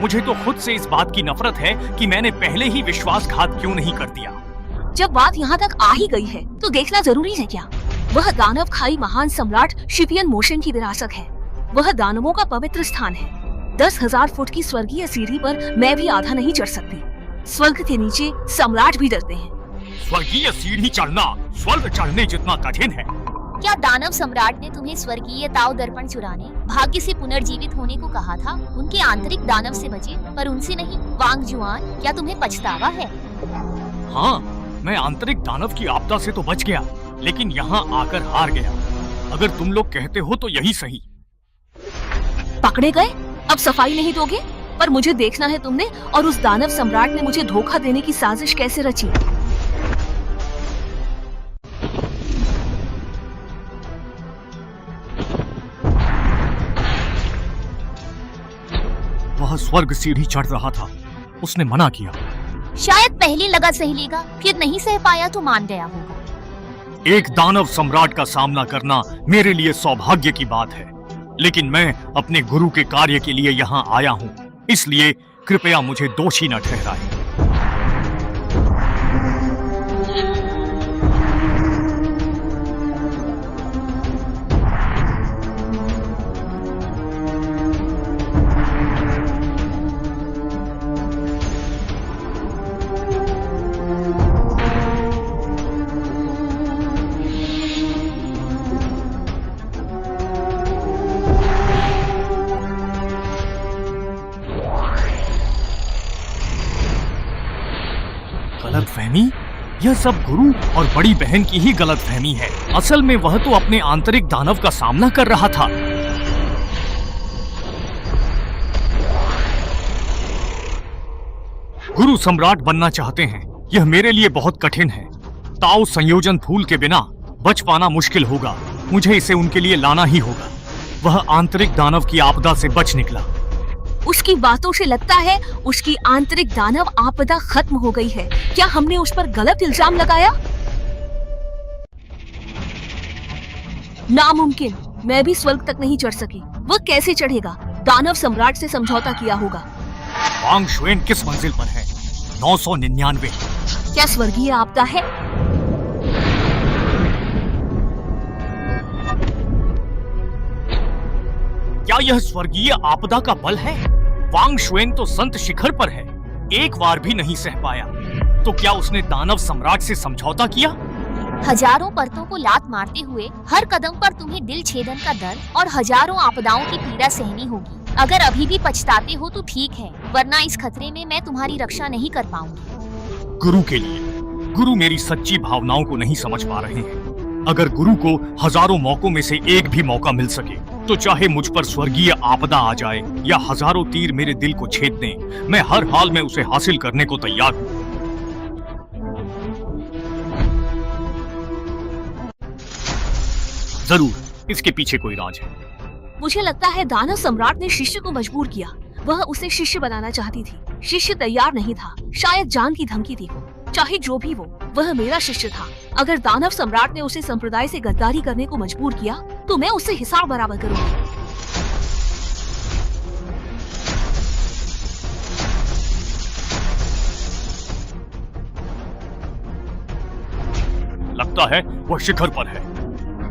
मुझे तो खुद से इस बात की नफरत है कि मैंने पहले ही विश्वासघात क्यों नहीं कर दिया। जब बात यहाँ तक आ ही गई है तो देखना जरूरी है क्या? वह दानव खाई महान सम्राट शिपियन मोशन की विरासत है। वह दानवों का पवित्र स्थान है। 10,000 फुट की स्वर्गीय सीढ़ी पर मैं भी आधा नहीं चढ़ सकती। स्वर्ग के नीचे सम्राट भी डरते हैं। स्वर्गीय सीढ़ी चढ़ना स्वर्ग चढ़ने जितना कठिन है। क्या दानव सम्राट ने तुम्हें स्वर्गीय ताओ दर्पण चुराने, भाग्य से पुनर्जीवित होने को कहा था? उनके आंतरिक दानव से बचे, पर उनसे नहीं। वांग जुआन, क्या तुम्हें पछतावा है? हाँ, मैं आंतरिक दानव की आपदा से तो बच गया, लेकिन यहाँ आकर हार गया। अगर तुम लोग कहते हो तो यही सही। पकड़े गए? अब सफाई नहीं दोगे? पर मुझे देखना है तुमने और उस दानव सम्राट ने मुझे धोखा देने की साजिश कैसे रची। वह स्वर्ग सीढ़ी चढ़ रहा था, उसने मना किया। शायद पहले लगा सह लेगा, फिर नहीं सह पाया तो मान गया होगा। एक दानव सम्राट का सामना करना मेरे लिए सौभाग्य की बात है, लेकिन मैं अपने गुरु के कार्य के लिए यहाँ आया हूँ, इसलिए कृपया मुझे दोषी न ठहराएं। गलतफहमी? यह सब गुरु और बड़ी बहन की ही गलतफहमी है। असल में वह तो अपने आंतरिक दानव का सामना कर रहा था। गुरु सम्राट बनना चाहते हैं, यह मेरे लिए बहुत कठिन है। ताओ संयोजन फूल के बिना बच पाना मुश्किल होगा। मुझे इसे उनके लिए लाना ही होगा। वह आंतरिक दानव की आपदा से बच निकला। उसकी बातों से लगता है उसकी आंतरिक दानव आपदा खत्म हो गई है। क्या हमने उस पर गलत इल्जाम लगाया? नामुमकिन, मैं भी स्वर्ग तक नहीं चढ़ सकी। वह कैसे चढ़ेगा? दानव सम्राट से समझौता किया होगा। वांग शुएन किस मंजिल पर है? 999। क्या स्वर्गीय आपदा है? क्या यह स्वर्गीय आपदा का बल है? वांग शुएन तो संत शिखर पर है। एक बार भी नहीं सह पाया, तो क्या उसने दानव सम्राट से समझौता किया? हजारों परतों को लात मारते हुए हर कदम पर तुम्हें दिल छेदन का दर्द और हजारों आपदाओं की पीड़ा सहनी होगी। अगर अभी भी पछताते हो तो ठीक है, वरना इस खतरे में मैं तुम्हारी रक्षा नहीं कर पाऊंगी। गुरु के लिए गुरु मेरी सच्ची भावनाओं को नहीं समझ पा रहे हैं। अगर गुरु को हजारों मौकों में से एक भी मौका मिल सके, तो चाहे मुझ पर स्वर्गीय आपदा आ जाए या हजारों तीर मेरे दिल को छेद दें, मैं हर हाल में उसे हासिल करने को तैयार हूं। जरूर इसके पीछे कोई राज है। मुझे लगता है दानव सम्राट ने शिष्य को मजबूर किया। वह उसे शिष्य बनाना चाहती थी। शिष्य तैयार नहीं था, शायद जान की धमकी थी वो। चाहे जो भी वो, वह मेरा शिष्य था। अगर दानव सम्राट ने उसे संप्रदाय से गद्दारी करने को मजबूर किया, तो मैं उससे हिसाब बराबर करूंगी। लगता है वह शिखर पर है।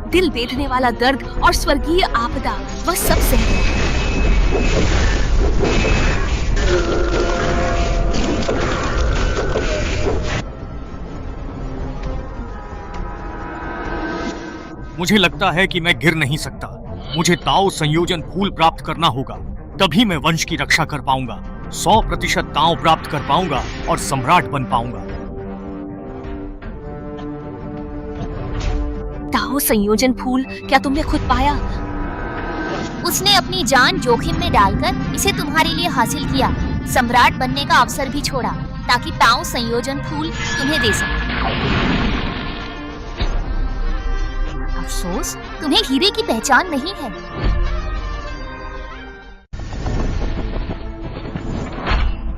दिल बेधने वाला दर्द और स्वर्गीय आपदा, वह सब सह गया। मुझे लगता है कि मैं गिर नहीं सकता। मुझे ताओ संयोजन फूल प्राप्त करना होगा, तभी मैं वंश की रक्षा कर पाऊंगा। 100% ताओ प्राप्त कर पाऊंगा और सम्राट बन पाऊंगा। ताओ संयोजन फूल क्या तुमने खुद पाया? उसने अपनी जान जोखिम में डालकर इसे तुम्हारे लिए हासिल किया। सम्राट बनने का अवसर भी छोड़ा ताकि ताओ संयोजन फूल तुम्हें दे सके। अफसोस, तुम्हें हीरे की पहचान नहीं है।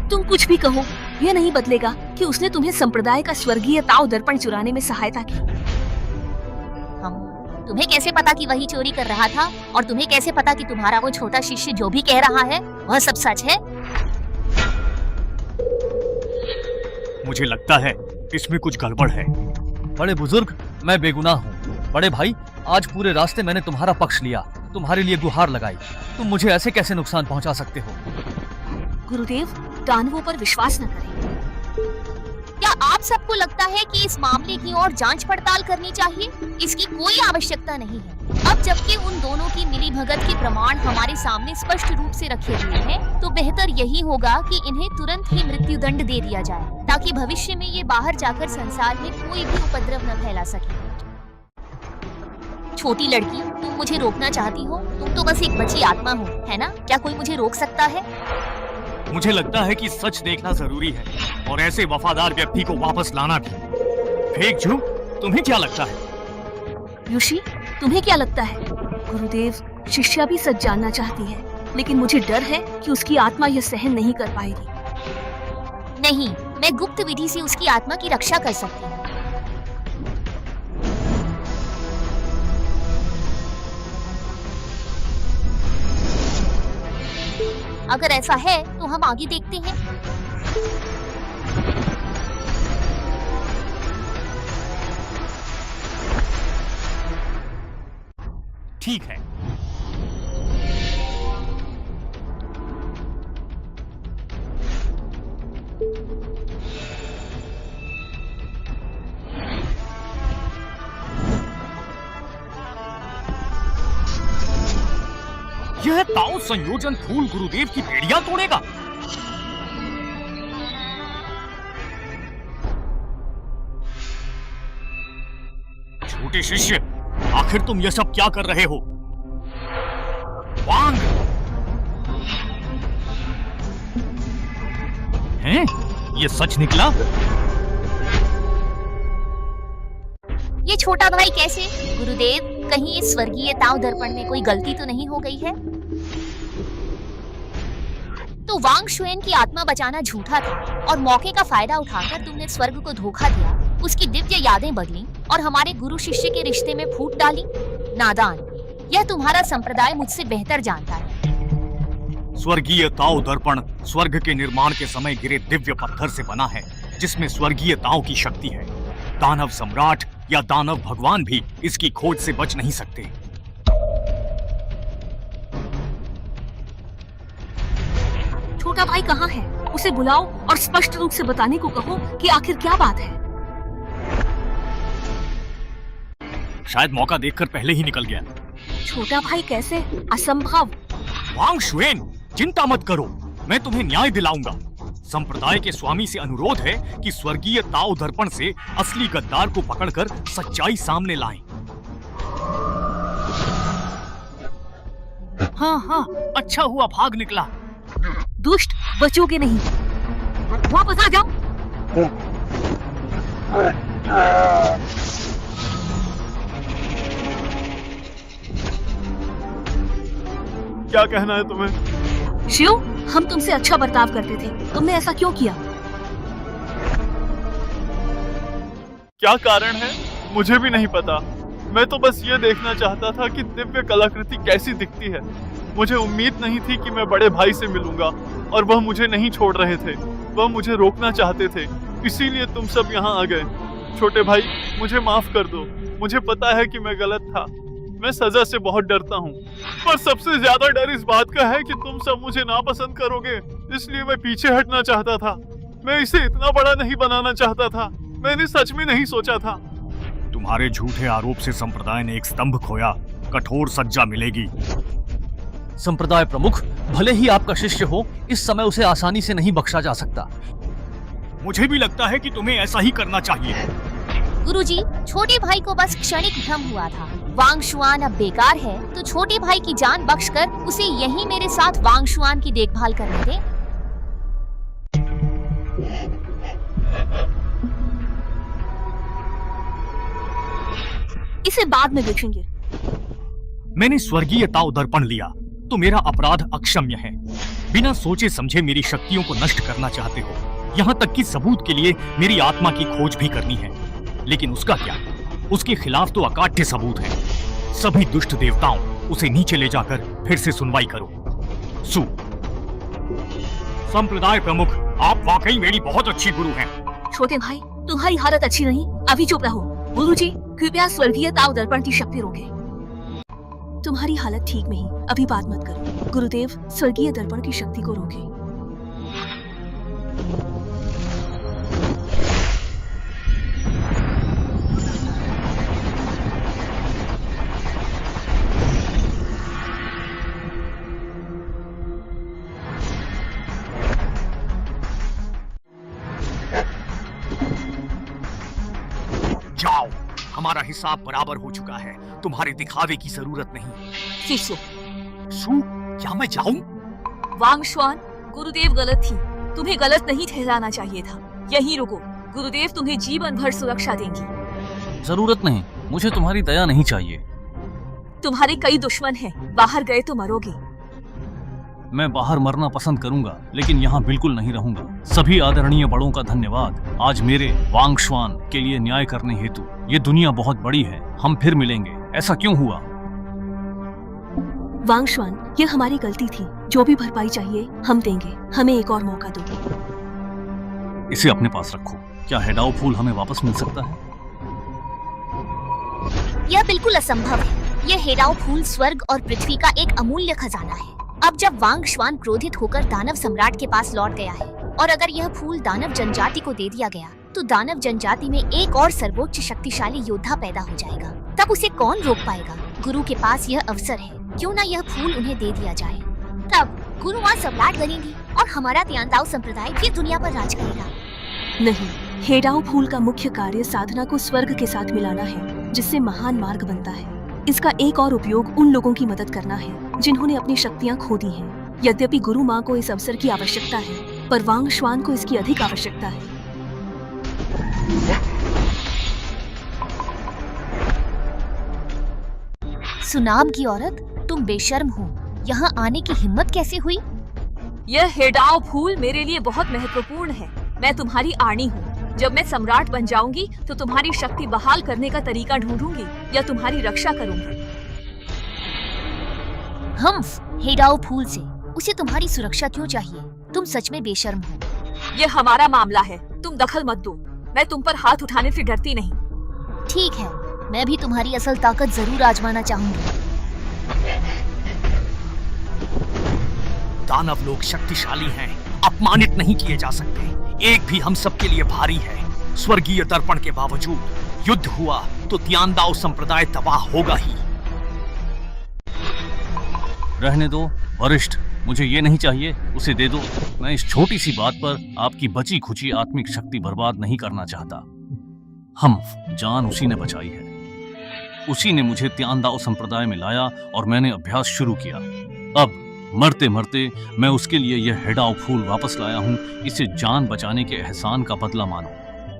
तुम कुछ भी कहो, यह नहीं बदलेगा कि उसने तुम्हें संप्रदाय का स्वर्गीय ताओ दर्पण चुराने में सहायता की। तुम्हें कैसे पता कि वही चोरी कर रहा था? और तुम्हें कैसे पता कि तुम्हारा वो छोटा शिष्य जो भी कह रहा है वह सब सच है? मुझे लगता है इसमें कुछ गड़बड़ है। बड़े बुजुर्ग, मैं बेगुनाह हूँ। बड़े भाई, आज पूरे रास्ते मैंने तुम्हारा पक्ष लिया, तुम्हारे लिए गुहार लगाई। तुम मुझे ऐसे कैसे नुकसान पहुंचा सकते हो? गुरुदेव, दानवों पर विश्वास न करें। क्या आप सबको लगता है कि इस मामले की और जांच पड़ताल करनी चाहिए? इसकी कोई आवश्यकता नहीं है। अब जबकि उन दोनों की मिलीभगत के प्रमाण हमारे सामने स्पष्ट रूप से रखे हुए हैं, तो बेहतर यही होगा कि इन्हें तुरंत ही मृत्युदंड दे दिया जाए, ताकि भविष्य में ये बाहर जाकर संसार में कोई भी उपद्रव न फैला सके। छोटी लड़की, तुम मुझे रोकना चाहती हो? तुम तो बस एक बची आत्मा हो, है ना? क्या कोई मुझे रोक सकता है? मुझे लगता है कि सच देखना जरूरी है और ऐसे वफादार व्यक्ति को वापस लाना भी। फेक झूठ, तुम्हें क्या लगता है? ऋषि, तुम्हें क्या लगता है? गुरुदेव, शिष्या भी सच जानना चाहती है, लेकिन मुझे डर है कि उसकी आत्मा यह सहन नहीं कर पाएगी। नहीं, मैं गुप्त विधि से उसकी आत्मा की रक्षा कर सकती हूँ। अगर ऐसा है तो हम आगे देखते हैं। ठीक है। यह ताओ संयोजन फूल गुरुदेव की बेड़ियां तोड़ेगा। छोटे शिष्य, आखिर तुम यह सब क्या कर रहे हो? वांग! हैं? ये सच निकला? ये छोटा भाई कैसे? गुरुदेव, कहीं इस स्वर्गीय ताओ दर्पण में कोई गलती तो नहीं हो गई है? तो वांग शुएन की आत्मा बचाना झूठा था और मौके का फायदा उठाकर तुमने स्वर्ग को धोखा दिया, उसकी दिव्य यादें बदली और हमारे गुरु शिष्य के रिश्ते में फूट डाली। नादान, यह तुम्हारा संप्रदाय मुझसे बेहतर जानता है। स्वर्गीय ताओ दर्पण स्वर्ग के निर्माण के समय गिरे दिव्य पत्थर से बना है, जिसमें स्वर्गीय ताओ की शक्ति है। दानव सम्राट या दानव भगवान भी इसकी खोज से बच नहीं सकते। छोटा भाई कहाँ है? उसे बुलाओ और स्पष्ट रूप से बताने को कहो कि आखिर क्या बात है। शायद मौका देखकर पहले ही निकल गया। छोटा भाई कैसे? असंभव। वांग शुएन, चिंता मत करो, मैं तुम्हें न्याय दिलाऊंगा। संप्रदाय के स्वामी से अनुरोध है कि स्वर्गीय ताओ दर्पण से असली गद्दार को पकड़कर सच्चाई सामने लाएं। हाँ, अच्छा हुआ भाग निकला। दुष्ट, बचोगे नहीं। वापस आ जाओ। क्या कहना है तुम्हें? शिव, हम तुमसे अच्छा बर्ताव करते थे, तुमने ऐसा क्यों किया? क्या कारण है मुझे भी नहीं पता। मैं तो बस ये देखना चाहता था कि दिव्य कलाकृति कैसी दिखती है। मुझे उम्मीद नहीं थी कि मैं बड़े भाई से मिलूंगा और वह मुझे नहीं छोड़ रहे थे। वह मुझे रोकना चाहते थे, इसीलिए तुम सब यहाँ आ गए। छोटे भाई, मुझे माफ कर दो। मुझे पता है कि मैं गलत था। मैं सजा से बहुत डरता हूँ, पर सबसे ज्यादा डर इस बात का है कि तुम सब मुझे नापसंद करोगे, इसलिए मैं पीछे हटना चाहता था। मैं इसे इतना बड़ा नहीं बनाना चाहता था। मैंने सच में नहीं सोचा था। तुम्हारे झूठे आरोप से संप्रदाय ने एक स्तंभ खोया, कठोर सजा मिलेगी। संप्रदाय प्रमुख, भले ही आपका शिष्य हो, इस समय उसे आसानी से नहीं बख्शा जा सकता। मुझे भी लगता है कि तुम्हें ऐसा ही करना चाहिए। गुरुजी, छोटे भाई को बस क्षणिक भ्रम हुआ था। वांग शुआन अब बेकार है, तो छोटे भाई की जान बख्शकर उसे यहीं मेरे साथ वांग शुआन की देखभाल करने दे। इसे बाद में देखेंगे। मैंने स्वर्गीय ताओ दर्पण लिया तो मेरा अपराध अक्षम्य है। बिना सोचे समझे मेरी शक्तियों को नष्ट करना चाहते हो, यहाँ तक कि सबूत के लिए मेरी आत्मा की खोज भी करनी है। लेकिन उसका क्या? उसके खिलाफ तो अकाट्य सबूत है। सभी दुष्ट देवताओं, उसे नीचे ले जाकर फिर से सुनवाई करो। सु संप्रदाय प्रमुख, आप वाकई मेरी बहुत अच्छी गुरु हैं। छोटे भाई, तुम्हारी हालत अच्छी नहीं, अभी चुप रहो। गुरुजी, कृपया स्वर्गीय ताओ दर्पण की शक्ति रोके। तुम्हारी हालत ठीक नहीं, अभी बात मत करो। गुरुदेव, स्वर्गीय दर्पण की शक्ति को रोके। जाओ, हमारा हिसाब बराबर हो चुका है। तुम्हारे दिखावे की जरूरत नहीं। शिष्य, सु, क्या मैं जाऊं? वांग शुआन, गुरुदेव गलत थी। तुम्हें गलत नहीं ठहराना चाहिए था। यहीं रुको, गुरुदेव तुम्हें जीवन भर सुरक्षा देंगी। जरूरत नहीं, मुझे तुम्हारी दया नहीं चाहिए। तुम्हारे कई दुश्मन हैं, बाहर गए तो मरोगे। मैं बाहर मरना पसंद करूंगा, लेकिन यहाँ बिल्कुल नहीं रहूंगा। सभी आदरणीय बड़ों का धन्यवाद, आज मेरे वांग शुआन के लिए न्याय करने हेतु। ये दुनिया बहुत बड़ी है, हम फिर मिलेंगे। ऐसा क्यों हुआ? वांग शुआन, ये हमारी गलती थी। जो भी भरपाई चाहिए हम देंगे। हमें एक और मौका दो। इसे अपने पास रखो। क्या हेडाओ फूल हमें वापस मिल सकता है? यह बिल्कुल असंभव है। यह हेडाओ फूल स्वर्ग और पृथ्वी का एक अमूल्य खजाना है। अब जब वांग शुआन क्रोधित होकर दानव सम्राट के पास लौट गया है, और अगर यह फूल दानव जनजाति को दे दिया गया, तो दानव जनजाति में एक और सर्वोच्च शक्तिशाली योद्धा पैदा हो जाएगा। तब उसे कौन रोक पाएगा? गुरु के पास यह अवसर है, क्यों ना यह फूल उन्हें दे दिया जाए। तब गुरु वहाँ सम्राट बनेंगी और हमारा तियानताओ संप्रदाय फिर दुनिया पर राज करेगा। नहीं, हेडाओ फूल का मुख्य कार्य साधना को स्वर्ग के साथ मिलाना है, जिससे महान मार्ग बनता है। इसका एक और उपयोग उन लोगों की मदद करना है जिन्होंने अपनी शक्तियाँ खो दी हैं। यद्यपि गुरु माँ को इस अवसर की आवश्यकता है, पर वांग शुआन को इसकी अधिक आवश्यकता है। सुनाम की औरत, तुम बेशर्म हो। यहाँ आने की हिम्मत कैसे हुई? यह हेडाओ फूल मेरे लिए बहुत महत्वपूर्ण है। मैं तुम्हारी आनी हूँ। जब मैं सम्राट बन जाऊंगी तो तुम्हारी शक्ति बहाल करने का तरीका ढूंढूंगी या तुम्हारी रक्षा करूंगी। हम हेडाओ फूल से, उसे तुम्हारी सुरक्षा क्यों चाहिए? तुम सच में बेशर्म हो। यह हमारा मामला है, तुम दखल मत दो। मैं तुम पर हाथ उठाने से डरती नहीं। ठीक है, मैं भी तुम्हारी असल ताकत जरूर आजमाना चाहूंगी। दानव लोग शक्तिशाली हैं अपमानित नहीं किए जा सकते। एक भी हम सबके लिए भारी है। स्वर्गीय दर्पण के बावजूद युद्ध हुआ तो तियांदाओ संप्रदाय तबाह होगा ही। रहने दो वरिष्ठ, मुझे ये नहीं चाहिए, उसे दे दो। मैं इस छोटी सी बात पर आपकी बची खुची आत्मिक शक्ति बर्बाद नहीं करना चाहता। हम जान उसी ने बचाई है, उसी ने मुझे तियांदाओ संप्रदाय में लाया और मैंने अभ्यास शुरू किया। अब मरते मरते मैं उसके लिए यह हेडाओ फूल वापस लाया हूँ। इसे जान बचाने के एहसान का बदला मानो।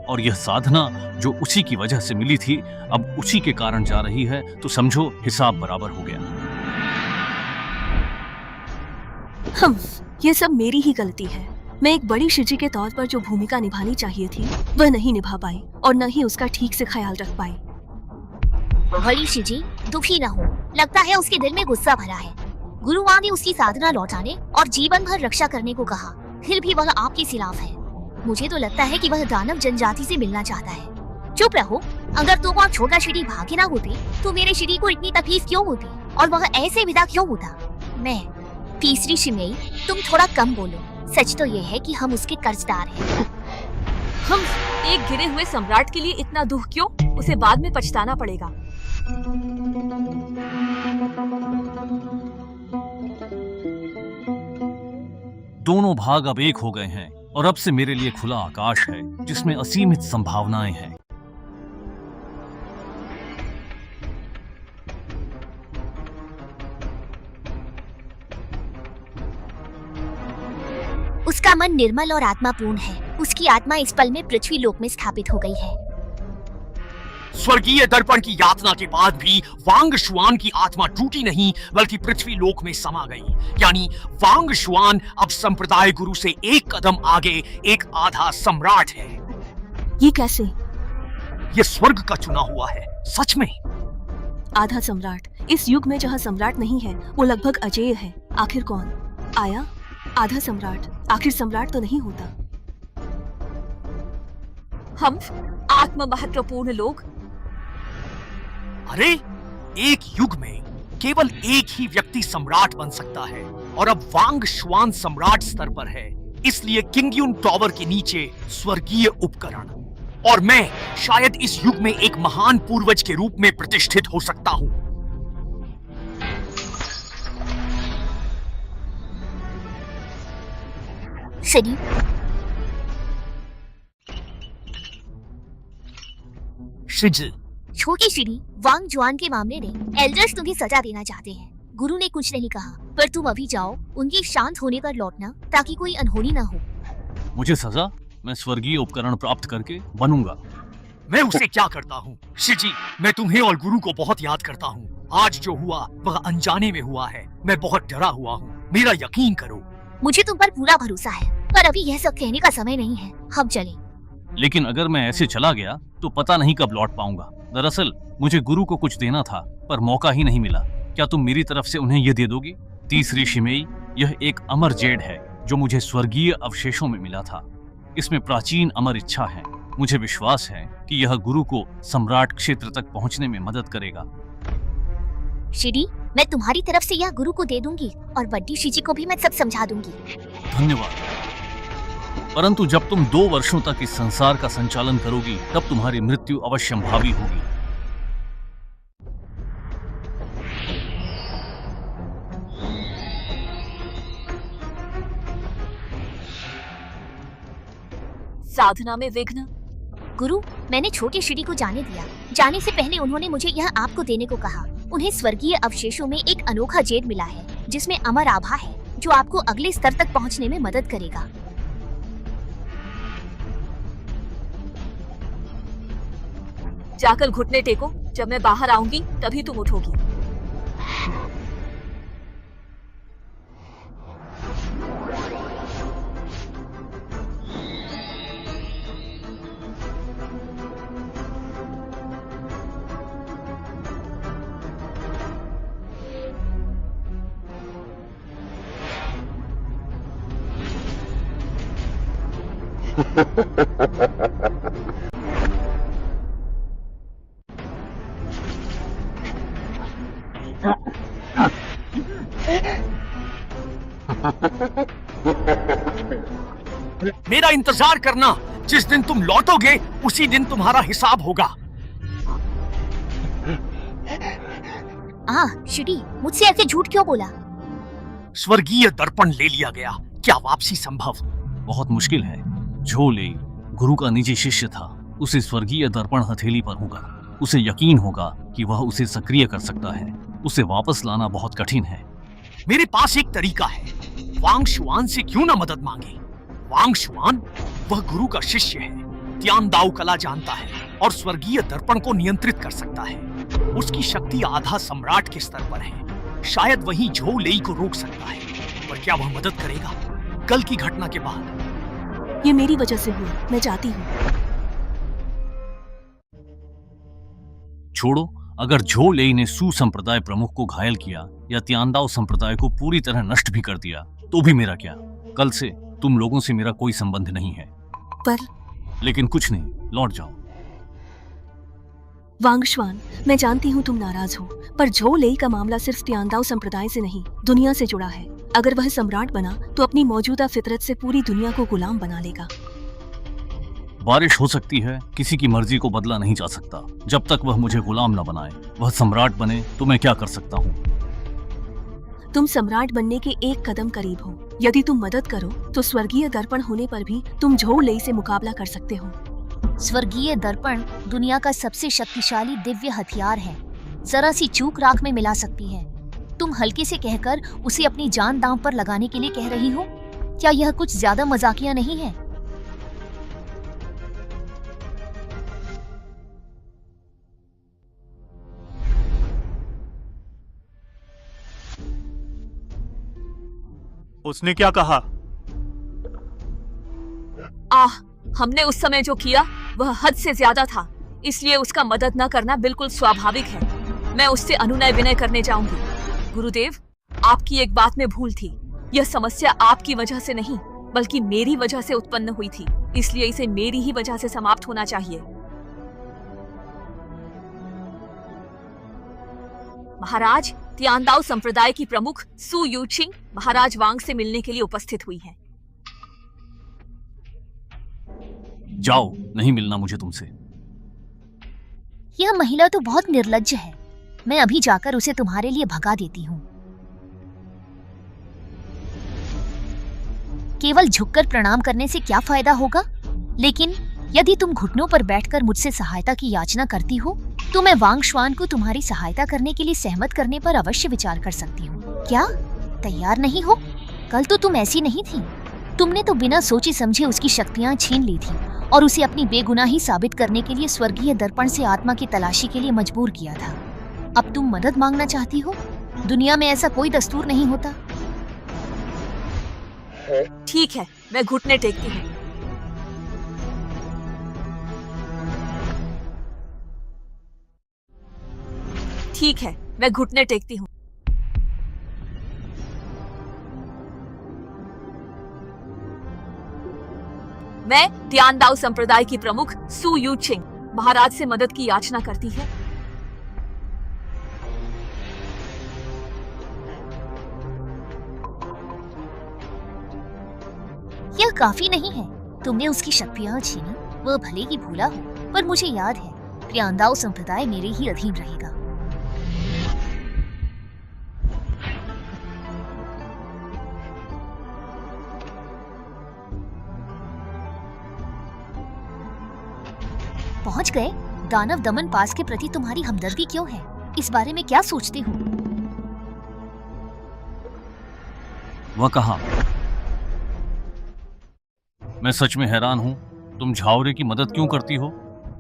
और यह साधना जो उसी की वजह से मिली थी अब उसी के कारण जा रही है, तो समझो हिसाब बराबर हो गया। ये सब मेरी ही गलती है। मैं एक बड़ी शिजी के तौर पर जो भूमिका निभानी चाहिए थी वह नहीं निभा पाई और न ही उसका ठीक से ख्याल रख पाई। बड़ी शिजी दुखी न हो, लगता है उसके दिल में गुस्सा भरा है। गुरुवां ने उसकी साधना लौटाने और जीवन भर रक्षा करने को कहा, फिर भी वह आपके खिलाफ है। मुझे तो लगता है कि वह दानव जनजाति से मिलना चाहता है। चुप रहो, अगर तुम और छोटा शिरी भागे ना होते तो मेरे शिरी को इतनी तकलीफ क्यों होती और वह ऐसे विदा क्यों होता। मैं तीसरी शिमेई, तुम थोड़ा कम बोलो। सच तो ये है कि हम उसके कर्जदार हैं। हम एक गिरे हुए सम्राट के लिए इतना दुख क्यों? उसे बाद में पछताना पड़ेगा। दोनों भाग अब एक हो गए हैं और अब से मेरे लिए खुला आकाश है जिसमें असीमित संभावनाएं हैं। उसका मन निर्मल और आत्मापूर्ण है। उसकी आत्मा इस पल में पृथ्वी लोक में स्थापित हो गई है। स्वर्गीय दर्पण की यातना के बाद भी वांग शुआन की आत्मा टूटी नहीं बल्कि पृथ्वी लोक में समा गई। यानी वांग शुआन अब संप्रदाय गुरु से एक कदम आगे एक आधा सम्राट है। ये कैसे? ये स्वर्ग का चुना हुआ है, सच में। आधा सम्राट? इस युग में जहाँ सम्राट नहीं है वो लगभग अजेय है। आखिर कौन आया? आधा सम्राट? आखिर सम्राट तो नहीं होता। हम आत्म महत्वपूर्ण लोग। अरे एक युग में केवल एक ही व्यक्ति सम्राट बन सकता है और अब वांग शुआन सम्राट स्तर पर है। इसलिए किंगयुन टॉवर के नीचे स्वर्गीय उपकरण और मैं शायद इस युग में एक महान पूर्वज के रूप में प्रतिष्ठित हो सकता हूं। शिरी, शिजी, छोटी शिरी, वांग जुआन के मामले में एल्डर्स तुम्हें सजा देना चाहते हैं। गुरु ने कुछ नहीं कहा, पर तुम अभी जाओ, उनकी शांत होने पर लौटना ताकि कोई अनहोनी ना हो। मुझे सजा? मैं स्वर्गीय उपकरण प्राप्त करके बनूंगा। मैं उसे क्या करता हूँ? शिजी, मैं तुम्हें और गुरु को बहुत याद करता हूँ। आज जो हुआ वह अनजाने में हुआ है। मैं बहुत डरा हुआ हूँ, मेरा यकीन करो। मुझे तुम पर पूरा भरोसा है, पर अभी यह सब कहने का समय नहीं है। हम चलें। लेकिन अगर मैं ऐसे चला गया तो पता नहीं कब लौट पाऊंगा। दरअसल मुझे गुरु को कुछ देना था पर मौका ही नहीं मिला। क्या तुम मेरी तरफ से उन्हें ये दे दोगी? तीसरी शिमेई, यह एक अमर जेड है जो मुझे स्वर्गीय अवशेषों में मिला था। इसमें प्राचीन अमर इच्छा है। मुझे विश्वास है कि यह गुरु को सम्राट क्षेत्र तक पहुंचने में मदद करेगा। शिरी, मैं तुम्हारी तरफ से यह गुरु को दे दूंगी और बड्डी शिजी को भी मैं सब समझा दूंगी। धन्यवाद। परंतु जब तुम 2 वर्षों तक इस संसार का संचालन करोगी तब तुम्हारी मृत्यु अवश्यंभावी होगी। साधना में विघ्न? गुरु, मैंने छोटे शिरी को जाने दिया। जाने से पहले उन्होंने मुझे यह आपको देने को कहा। उन्हें स्वर्गीय अवशेषों में एक अनोखा जेड मिला है जिसमें अमर आभा है जो आपको अगले स्तर तक पहुंचने में मदद करेगा। जाकर घुटने टेको, जब मैं बाहर आऊंगी तभी तुम उठोगी। मेरा इंतजार करना, जिस दिन तुम लौटोगे उसी दिन तुम्हारा हिसाब होगा। शिडी, मुझसे ऐसे झूठ क्यों बोला? स्वर्गीय दर्पण ले लिया गया, क्या वापसी संभव? बहुत मुश्किल है। झोले गुरु का निजी शिष्य था। उसे स्वर्गीय दर्पण हथेली पर होगा। उसे यकीन होगा कि वह उसे सक्रिय कर सकता है। उसे वापस लाना बहुत कठिन है। मेरे पास एक तरीका है। वांग शुआन से क्यों ना मदद मांगे? वांग शुआन वह गुरु का शिष्य है, त्यान दाओ कला जानता है और स्वर्गीय दर्पण को नियंत्रित कर सकता है। उसकी शक्ति आधा सम्राट के स्तर पर है। शायद वही झो लेई को रोक सकता है, पर क्या वह मदद करेगा? कल की घटना के बाद ये मेरी वजह से हुआ, मैं जाती हूँ। छोड़ो, अगर झो लेई ने सू संप्रदाय प्रमुख को घायल किया या त्यानदाओ संप्रदाय को पूरी तरह नष्ट भी कर दिया तो भी मेरा क्या? कल से तुम लोगों से मेरा कोई संबंध नहीं है। लेकिन कुछ नहीं, लौट जाओ। वांग शुआन, मैं जानती हूँ तुम नाराज हो, पर झो लेई का मामला सिर्फ त्यानदाओ संप्रदाय से नहीं, दुनिया से जुड़ा है। अगर वह सम्राट बना तो अपनी मौजूदा फितरत से पूरी दुनिया को गुलाम बना लेगा। बारिश हो सकती है, किसी की मर्जी को बदला नहीं जा सकता। जब तक वह मुझे गुलाम न बनाए, वह सम्राट बने तो मैं क्या कर सकता हूँ? तुम सम्राट बनने के एक कदम करीब हो। यदि तुम मदद करो तो स्वर्गीय दर्पण होने पर भी तुम झो लेई से मुकाबला कर सकते हो। स्वर्गीय दर्पण दुनिया का सबसे शक्तिशाली दिव्य हथियार है। जरा सी चूक राख में मिला सकती है। तुम हल्के से कहकर उसे अपनी जान दांव पर लगाने के लिए कह रही हो? क्या यह कुछ ज्यादा मजाकिया नहीं है? उसने क्या कहा? हमने उस समय जो किया वह हद से ज्यादा था, इसलिए उसका मदद न करना बिल्कुल स्वाभाविक है। मैं उससे अनुनय विनय करने जाऊंगी। गुरुदेव, आपकी एक बात में भूल थी। यह समस्या आपकी वजह से नहीं बल्कि मेरी वजह से उत्पन्न हुई थी, इसलिए इसे मेरी ही वजह से समाप्त होना चाहिए। महाराज, त्यानदाओ संप्रदाय की प्रमुख सू यूचिंग महाराज वांग से मिलने के लिए उपस्थित हुई है। जाओ, नहीं मिलना मुझे तुमसे। यह महिला तो बहुत निर्लज्ज है। मैं अभी जाकर उसे तुम्हारे लिए भगा देती हूँ। केवल झुककर प्रणाम करने से क्या फायदा होगा? लेकिन यदि तुम घुटनों पर बैठकर मुझसे सहायता की याचना करती हो तो मैं वांग शुआन को तुम्हारी सहायता करने के लिए सहमत करने पर अवश्य विचार कर सकती हूँ। क्या तैयार नहीं हो? कल तो तुम ऐसी नहीं थी। तुमने तो बिना सोचे समझे उसकी शक्तियाँ छीन ली थी और उसे अपनी बेगुनाही साबित करने के लिए स्वर्गीय दर्पण से आत्मा की तलाशी के लिए मजबूर किया था। अब तुम मदद मांगना चाहती हो? दुनिया में ऐसा कोई दस्तूर नहीं होता। ठीक है, मैं घुटने टेकती हूँ। ठीक है, मैं घुटने टेकती हूँ। मैं त्यानदाओ संप्रदाय की प्रमुख सू यूचिंग महाराज से मदद की याचना करती है। यह काफी नहीं है। तुमने उसकी शक्तियाँ छीनी, वह भले ही भूला हो, पर मुझे याद है त्यानदाओ संप्रदाय मेरे ही अधीन रहेगा। पहुंच गए? दानव दमन पास के प्रति तुम्हारी हमदर्दी क्यों है? इस बारे में क्या सोचते हो? वह कहा, मैं सच में हैरान हूं। तुम झावरे की मदद क्यों करती हो?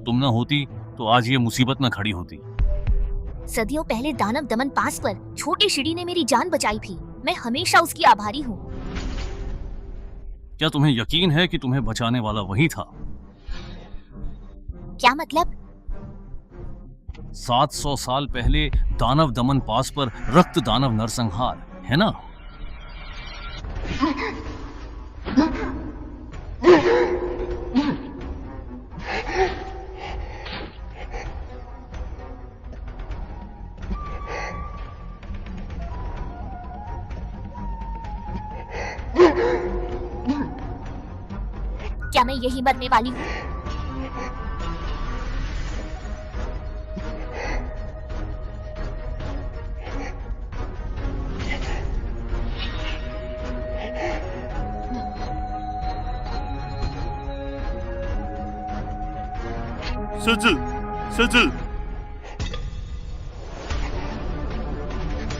तुम न होती तो आज ये मुसीबत न खड़ी होती। सदियों पहले दानव दमन पास पर छोटे शिडी ने मेरी जान बचाई थी। मैं हमेशा उसकी आभारी हूँ। क्या तुम्हें यकीन है कि तुम्हें बचाने वाला वही था? क्या मतलब? 700 साल पहले दानव दमन पास पर रक्त दानव नरसंहार, है ना? क्या मैं यही मरने वाली हूँ?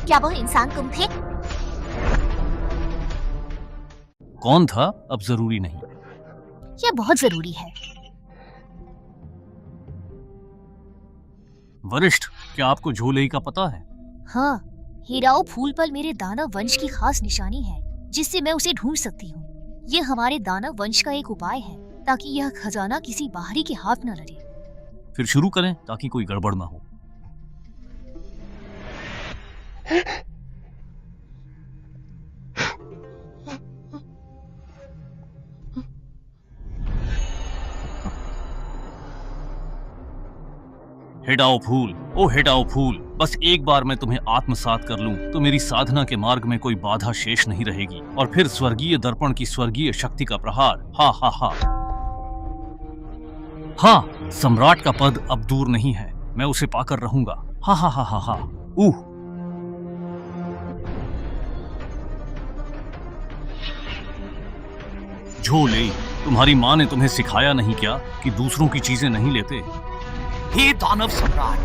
क्या वह इंसान तुम थे? कौन था अब जरूरी नहीं। यह बहुत जरूरी है। वरिष्ठ, क्या आपको झोलेई का पता है? हाँ, हीराओ फूल पर मेरे दानव वंश की खास निशानी है, जिससे मैं उसे ढूंढ सकती हूँ। ये हमारे दानव वंश का एक उपाय है, ताकि यह खजाना किसी बाहरी के हाथ न लगे। फिर शुरू करें ताकि कोई गड़बड़ ना हो। हेडाओ फूल, ओ हेडाओ फूल, बस एक बार मैं तुम्हें आत्मसात कर लूं तो मेरी साधना के मार्ग में कोई बाधा शेष नहीं रहेगी और फिर स्वर्गीय दर्पण की स्वर्गीय शक्ति का प्रहार। हा हा हा। हाँ, सम्राट का पद अब दूर नहीं है, मैं उसे पाकर रहूंगा। हा हा हा हा हा। झोलेई, तुम्हारी माँ ने तुम्हें सिखाया नहीं क्या कि दूसरों की चीजें नहीं लेते? हे दानव सम्राट,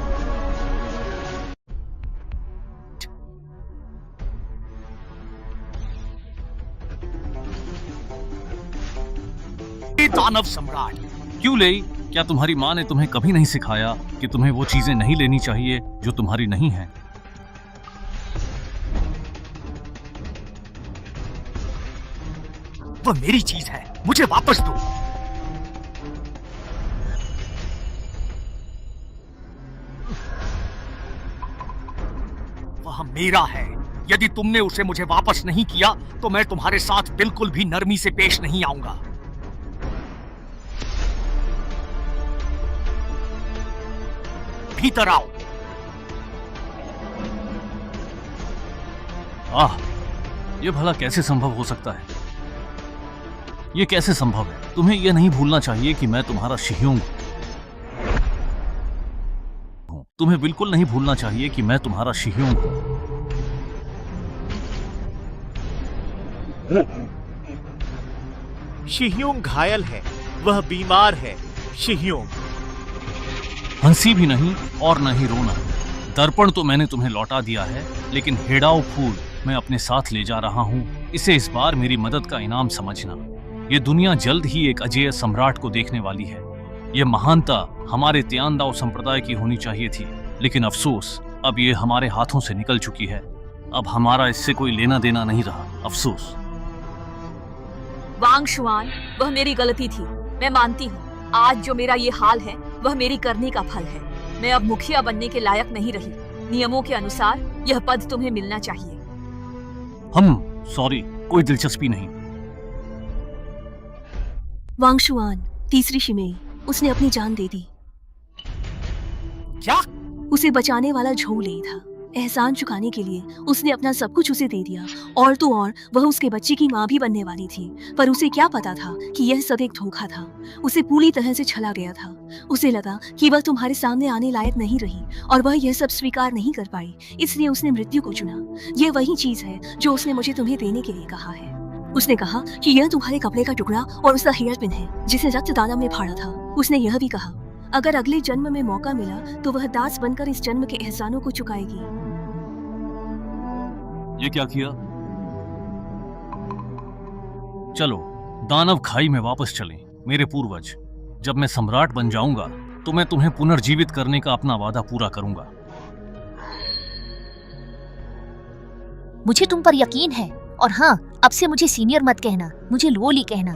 हे दानव सम्राट, क्यों ले? क्या तुम्हारी माँ ने तुम्हें कभी नहीं सिखाया कि तुम्हें वो चीजें नहीं लेनी चाहिए जो तुम्हारी नहीं है? वह मेरी चीज है, मुझे वापस दो। वह मेरा है। यदि तुमने उसे मुझे वापस नहीं किया तो मैं तुम्हारे साथ बिल्कुल भी नरमी से पेश नहीं आऊंगा। भीतर आओ। ये भला कैसे संभव हो सकता है? ये कैसे संभव है? तुम्हें यह नहीं भूलना चाहिए कि मैं तुम्हारा शिह्योंग हूं। तुम्हें बिल्कुल नहीं भूलना चाहिए कि मैं तुम्हारा शिह्योंग हूं। शिह्योंग घायल है, वह बीमार है। शिह्योंग हंसी भी नहीं और न ही रोना। दर्पण तो मैंने तुम्हें लौटा दिया है, लेकिन हेडाओ फूल मैं अपने साथ ले जा रहा हूं। इसे इस बार मेरी मदद का इनाम समझना। ये दुनिया जल्द ही एक अजेय सम्राट को देखने वाली है। ये महानता हमारे तियांदाओ संप्रदाय की होनी चाहिए थी, लेकिन अफसोस अब ये हमारे हाथों से निकल चुकी है। अब हमारा इससे कोई लेना देना नहीं रहा। अफसोस। वांग शुआन, वह मेरी गलती थी, मैं मानती हूँ। आज जो मेरा ये हाल है वह मेरी करनी का फल है। मैं अब मुखिया बनने के लायक नहीं रही। नियमों के अनुसार यह पद तुम्हें मिलना चाहिए। सॉरी, कोई दिलचस्पी नहीं। वांग शुआन, तीसरी शिमेई, उसने अपनी जान दे दी। क्या? उसे बचाने वाला झोलेई था। एहसान चुकाने के लिए उसने अपना सब कुछ उसे दे दिया, और तो और वह उसके बच्चे की माँ भी बनने वाली थी। पर उसे क्या पता था कि यह सब एक धोखा था। उसे पूरी तरह से छला गया था। उसे लगा कि वह तुम्हारे सामने आने लायक नहीं रही और वह यह सब स्वीकार नहीं कर पाई, इसलिए उसने मृत्यु को चुना। यह वही चीज है जो उसने मुझे तुम्हें देने के लिए कहा है। उसने कहा कि यह तुम्हारे कपड़े का टुकड़ा और उसका हेयर पिन है जिसे रक्त दानव ने फाड़ा था। उसने यह भी कहा, अगर अगले जन्म में मौका मिला तो वह दास बनकर इस जन्म के एहसानों को चुकाएगी। ये क्या किया? चलो दानव खाई में वापस चलें। मेरे पूर्वज, जब मैं सम्राट बन जाऊंगा तो मैं तुम्हें पुनर्जीवित करने का अपना वादा पूरा करूंगा। मुझे तुम पर यकीन है। और हाँ, अब से मुझे सीनियर मत कहना, मुझे लोली कहना।